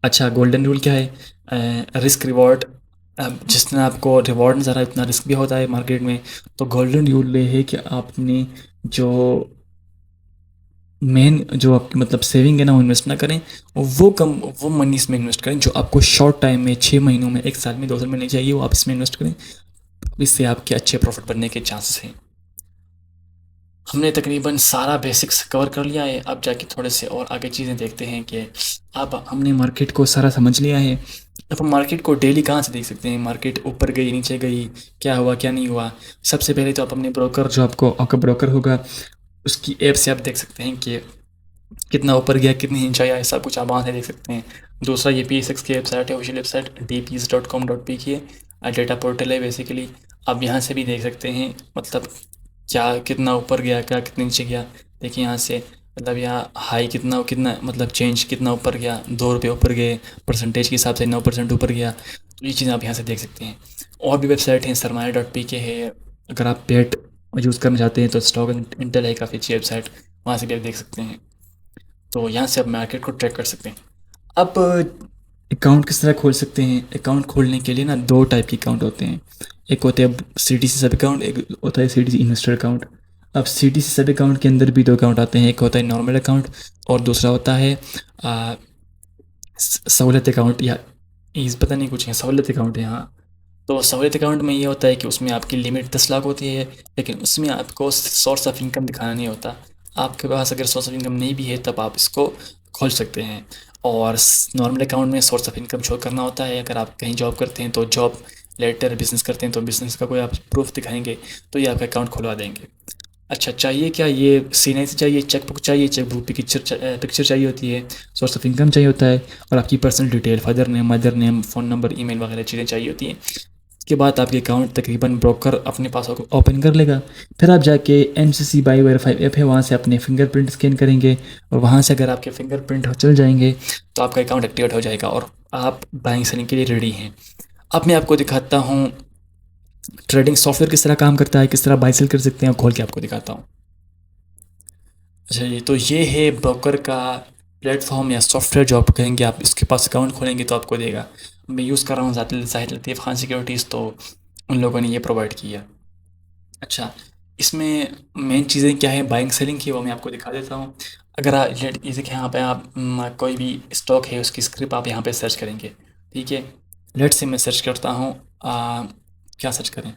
S1: अच्छा, गोल्डन रूल क्या है? Risk reward. जितना आपको रिवॉर्ड नज़र आ, उतना रिस्क भी होता है मार्केट में। तो गोल्डन रूल ये है कि आपने जो मेन, जो आपकी मतलब सेविंग है ना, वो इन्वेस्ट ना करें, और वो मनी इसमें इन्वेस्ट करें जो आपको शॉर्ट टाइम में, 6 महीनों में, 1 साल में, 2 साल में नहीं चाहिए, वो आप इसमें इन्वेस्ट करें। इससे आपके अच्छे प्रॉफिट बनने के चांसेस हैं। हमने तकरीबन सारा बेसिक्स कवर कर लिया है। अब जाके थोड़े से और आगे चीज़ें देखते हैं कि अब हमने मार्केट को सारा समझ लिया है। अब हम मार्केट को डेली कहाँ से देख सकते हैं? मार्केट ऊपर गई, नीचे गई, क्या हुआ क्या नहीं हुआ? सबसे पहले तो आप अपने ब्रोकर, जो आपका ब्रोकर होगा, उसकी ऐप से आप देख सकते हैं कि कितना ऊपर गया, कितनी नीचे आया, सब कुछ आप वहाँ से देख सकते हैं। दूसरा, ये P6 की वेबसाइट है, ऑफिशियल वेबसाइट dps.com.p की है, डेटा पोर्टल है बेसिकली। आप यहाँ से भी देख सकते हैं, मतलब क्या कितना ऊपर गया, क्या कितने नीचे गया। देखिए यहाँ से, मतलब यहाँ हाई कितना मतलब चेंज कितना ऊपर गया, 2 रुपये ऊपर गए, परसेंटेज के हिसाब से 9% ऊपर गया। तो ये चीज़ें आप यहाँ से देख सकते हैं। और भी वेबसाइट हैं, सरमाया.pk है। अगर आप पेट यूज़ करना चाहते हैं तो स्टॉक इंटेल है, काफ़ी अच्छी वेबसाइट, वहाँ से भी आप देख सकते हैं। तो यहाँ से आप मार्केट को ट्रैक कर सकते हैं। अब अकाउंट किस तरह खोल सकते हैं? अकाउंट खोलने के लिए ना 2 टाइप के अकाउंट होते हैं। एक होते हैं CTC सब अकाउंट, एक होता है CTC इन्वेस्टर अकाउंट। अब CTC सब अकाउंट के अंदर भी 2 अकाउंट आते हैं, एक होता है नॉर्मल अकाउंट, और दूसरा होता है सहूलत अकाउंट, या ईज पता नहीं कुछ है, सहूलत अकाउंट है, हाँ। तो सहूलियत अकाउंट में ये होता है कि उसमें आपकी लिमिट 10 लाख होती है, लेकिन उसमें आपको सोर्स ऑफ इनकम दिखाना नहीं होता। आपके पास अगर सोर्स ऑफ इनकम नहीं भी है तब आप इसको खोल सकते हैं। और नॉर्मल अकाउंट में सोर्स ऑफ इनकम शो करना होता है। अगर आप कहीं जॉब करते हैं तो जॉब लेटर, बिजनेस करते हैं तो बिजनेस का कोई आप प्रूफ दिखाएंगे तो ये आपका अकाउंट खुलवा देंगे। अच्छा, चाहिए क्या? ये सीने से चाहिए, चेकबुक चाहिए, चेकबुक की पिक्चर चाहिए होती है, सोर्स ऑफ इनकम चाहिए होता है, और आपकी personal detail, father name, mother name, phone number, email वगैरह चीज़ें चाहिए होती हैं। उसके बाद आपके अकाउंट तकरीबन ब्रोकर अपने पास ओपन कर लेगा। फिर आप जाके NCC बाई वेरीफाई ऐप है, वहाँ से अपने फिंगरप्रिंट स्कैन करेंगे, और वहाँ से अगर आपके फिंगरप्रिंट चल जाएंगे तो आपका अकाउंट एक्टिवेट हो जाएगा और आप बाइंग सेलिंग के लिए रेडी हैं। अब मैं आपको दिखाता हूँ ट्रेडिंग सॉफ्टवेयर किस तरह काम करता है, किस तरह बाई सेल कर सकते हैं, खोल के आपको दिखाता हूँ। अच्छा, ये है ब्रोकर का प्लेटफॉर्म या सॉफ्टवेयर जो आप कहेंगे, आप इसके पास अकाउंट खोलेंगे तो आपको देगा। मैं यूज़ कर रहा हूँ ज़ाहिद लतीफ़ खान सिक्योरिटीज़, तो उन लोगों ने ये प्रोवाइड किया। अच्छा, इसमें मेन चीज़ें क्या है बाइंग सेलिंग की, वो मैं आपको दिखा देता हूँ। अगर आप ये देखिए, यहाँ पे आप कोई भी स्टॉक है उसकी स्क्रिप्ट आप यहाँ पे सर्च करेंगे, ठीक है। लेट से मैं सर्च करता हूँ, क्या सर्च करें,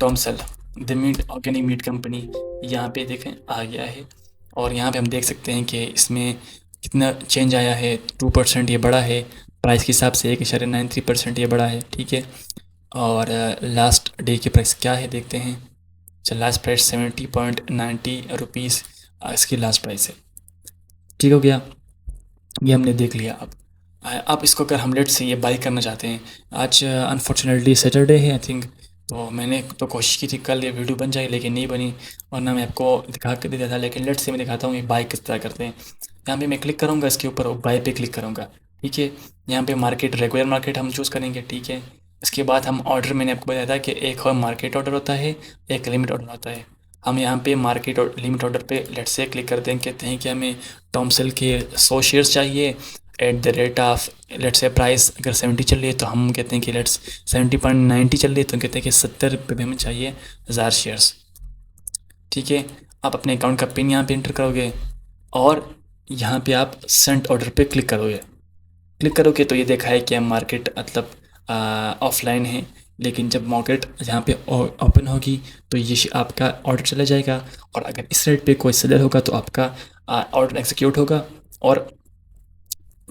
S1: टॉम सेल, the meat organic meat company, यहाँ पे देखें आ गया है। और यहाँ पे हम देख सकते हैं कि इसमें कितना चेंज आया है, 2% ये बड़ा है, प्राइस के हिसाब से 1.93% ये बड़ा है, ठीक है। और लास्ट डे की प्राइस क्या है देखते हैं। अच्छा, लास्ट प्राइस 70.90 रुपीज़ इसकी लास्ट प्राइस है, ठीक हो गया। ये हमने देख लिया। अब इसको अगर हम लेट से ये बाई करना चाहते हैं, आज अनफॉर्चुनेटली सैटरडे है आई थिंक, तो मैंने तो कोशिश की थी कल ये वीडियो बन जाए लेकिन नहीं बनी, वरना मैं आपको दिखा के देता था। लेकिन लेट से मैं दिखाता हूँ ये बाई किस तरह करते हैं। यहाँ पे मैं क्लिक करूँगा इसके ऊपर और बाई पे क्लिक करूँगा, ठीक है। यहाँ पे मार्केट, रेगुलर मार्केट हम चूज़ करेंगे, ठीक है। इसके बाद हम ऑर्डर, मैंने आपको बताया था कि एक मार्केट ऑर्डर होता है, एक लिमिट ऑर्डर होता है। हम यहाँ पे मार्केट और लिमिट ऑर्डर पे लेट से क्लिक करते हैं, कहते हैं कि हमें टॉमसेल के 100 शेयर्स चाहिए at the rate of, let's say price अगर 70 चल रही है तो हम कहते हैं कि लेट्स 70.90 चल रही है तो कहते हैं कि 70 रुपये में हमें चाहिए 1000 शेयर्स, ठीक है। आप अपने अकाउंट का पिन यहाँ पे इंटर करोगे और यहाँ पे आप सेंड ऑर्डर पे क्लिक करोगे तो ये देखा है कि हम मार्केट मतलब ऑफलाइन है, लेकिन जब मार्केट यहाँ पे ओपन होगी तो ये आपका ऑर्डर चला जाएगा, और अगर इस रेट पे कोई सेलर होगा तो आपका ऑर्डर एग्जीक्यूट होगा और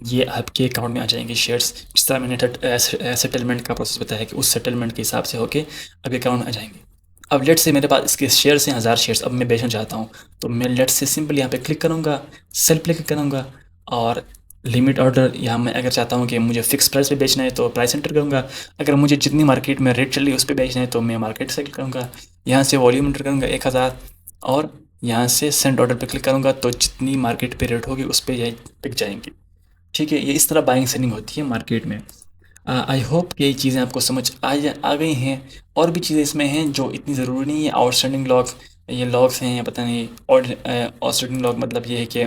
S1: ये आपके अकाउंट में आ जाएंगे शेयर्स। जिस तरह मैंने सेटलमेंट का प्रोसेस बताया कि उस सेटलमेंट के हिसाब से होके आपके अकाउंट में आ जाएंगे। अब लेट से मेरे पास इसके शेयर्स हैं 1000 शेयर्स, अब मैं बेचना चाहता हूँ तो मैं लेट से सिंपल यहाँ पे क्लिक करूँगा, सेल पे क्लिक करूँगा, और लिमिट ऑर्डर यहाँ मैं अगर चाहता हूँ कि मुझे फिक्स प्राइस पे बेचना है तो प्राइस एंटर करूँगा। अगर मुझे जितनी मार्केट में रेट चल रही है उस पर बेचना है तो मैं मार्केट से क्लिक करूँगा, यहाँ से वॉल्यूम एंटर करूँगा 1000, और यहाँ से सेंड ऑर्डर पे क्लिक करूँगा तो जितनी मार्केट पे रेट होगी उस पर पिक जाएंगी, ठीक है। ये इस तरह बाइंग सेलिंग होती है मार्केट में। आई होप कि ये चीज़ें आपको समझ आ गई हैं। और भी चीज़ें इसमें हैं जो इतनी ज़रूरी नहीं है। आउटस्टैंडिंग लॉग, ये लॉग्स हैं या पता नहीं, और आउटस्टैंडिंग लॉग मतलब ये है कि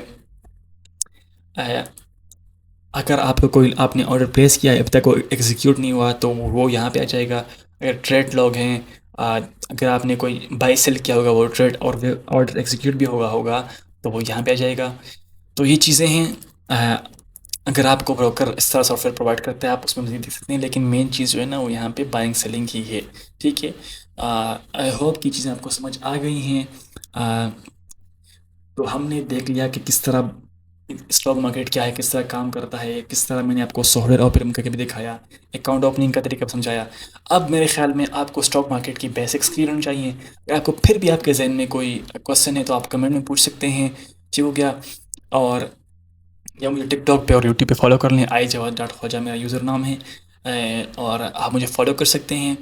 S1: अगर आपको कोई, आपने ऑर्डर प्लेस किया है अभी तक वो एग्जीक्यूट नहीं हुआ तो वो यहाँ पे आ जाएगा। अगर ट्रेड लॉग हैं, अगर आपने कोई बाई सेल किया होगा वो ट्रेड और वो ऑर्डर एग्जीक्यूट भी होगा तो वो यहाँ पे आ जाएगा। तो ये चीज़ें हैं। अगर आपको ब्रोकर इस तरह सॉफ्टवेयर प्रोवाइड करता है आप उसमें मज़ीद देख सकते हैं, लेकिन मेन चीज़ जो है ना वो यहाँ पे बाइंग सेलिंग ही है, ठीक है। आई होप कि चीज़ें आपको समझ आ गई हैं। तो हमने देख लिया कि किस तरह स्टॉक मार्केट क्या है, किस तरह काम करता है, किस तरह मैंने आपको सॉफ्टवेयर ऑपरेट करके भी दिखाया, अकाउंट ओपनिंग का तरीका समझाया। अब मेरे ख्याल में आपको स्टॉक मार्केट की बेसिक्स क्लियर होनी चाहिए। अगर आपको फिर भी आपके जहन में कोई क्वेश्चन है तो आप कमेंट में पूछ सकते हैं, ठीक हो गया। और या मुझे टिकटॉक पे और यूट्यूब पे फॉलो कर लें, iJawad.Khoja मेरा यूज़र नाम है। और आप मुझे फॉलो कर सकते हैं।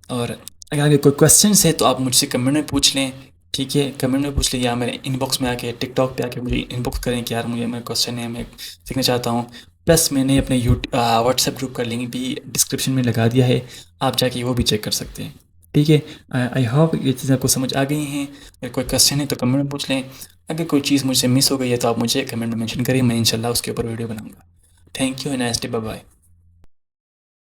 S1: और अगर आपके कोई क्वेश्चंस है तो आप मुझसे कमेंट में पूछ लें, ठीक है। कमेंट में पूछ लें या मेरे इनबॉक्स में आके, टिकटॉक पे आके मुझे इनबॉक्स करें कि यार मुझे मेरा क्वेश्चन है, मैं सीखना चाहता हूँ। प्लस मैंने अपने व्हाट्सएप ग्रुप का लिंक भी डिस्क्रिप्शन में लगा दिया है, आप जाके वो भी चेक कर सकते हैं, ठीक है। आई होप ये चीज़ें आपको समझ आ गई हैं। अगर कोई क्वेश्चन है तो कमेंट में पूछ लें। अगर कोई चीज़ मुझसे मिस हो गई है तो आप मुझे कमेंट में मेंशन करिए, मैं इंशाल्लाह उसके ऊपर वीडियो बनाऊंगा। Thank you and nice day, bye bye.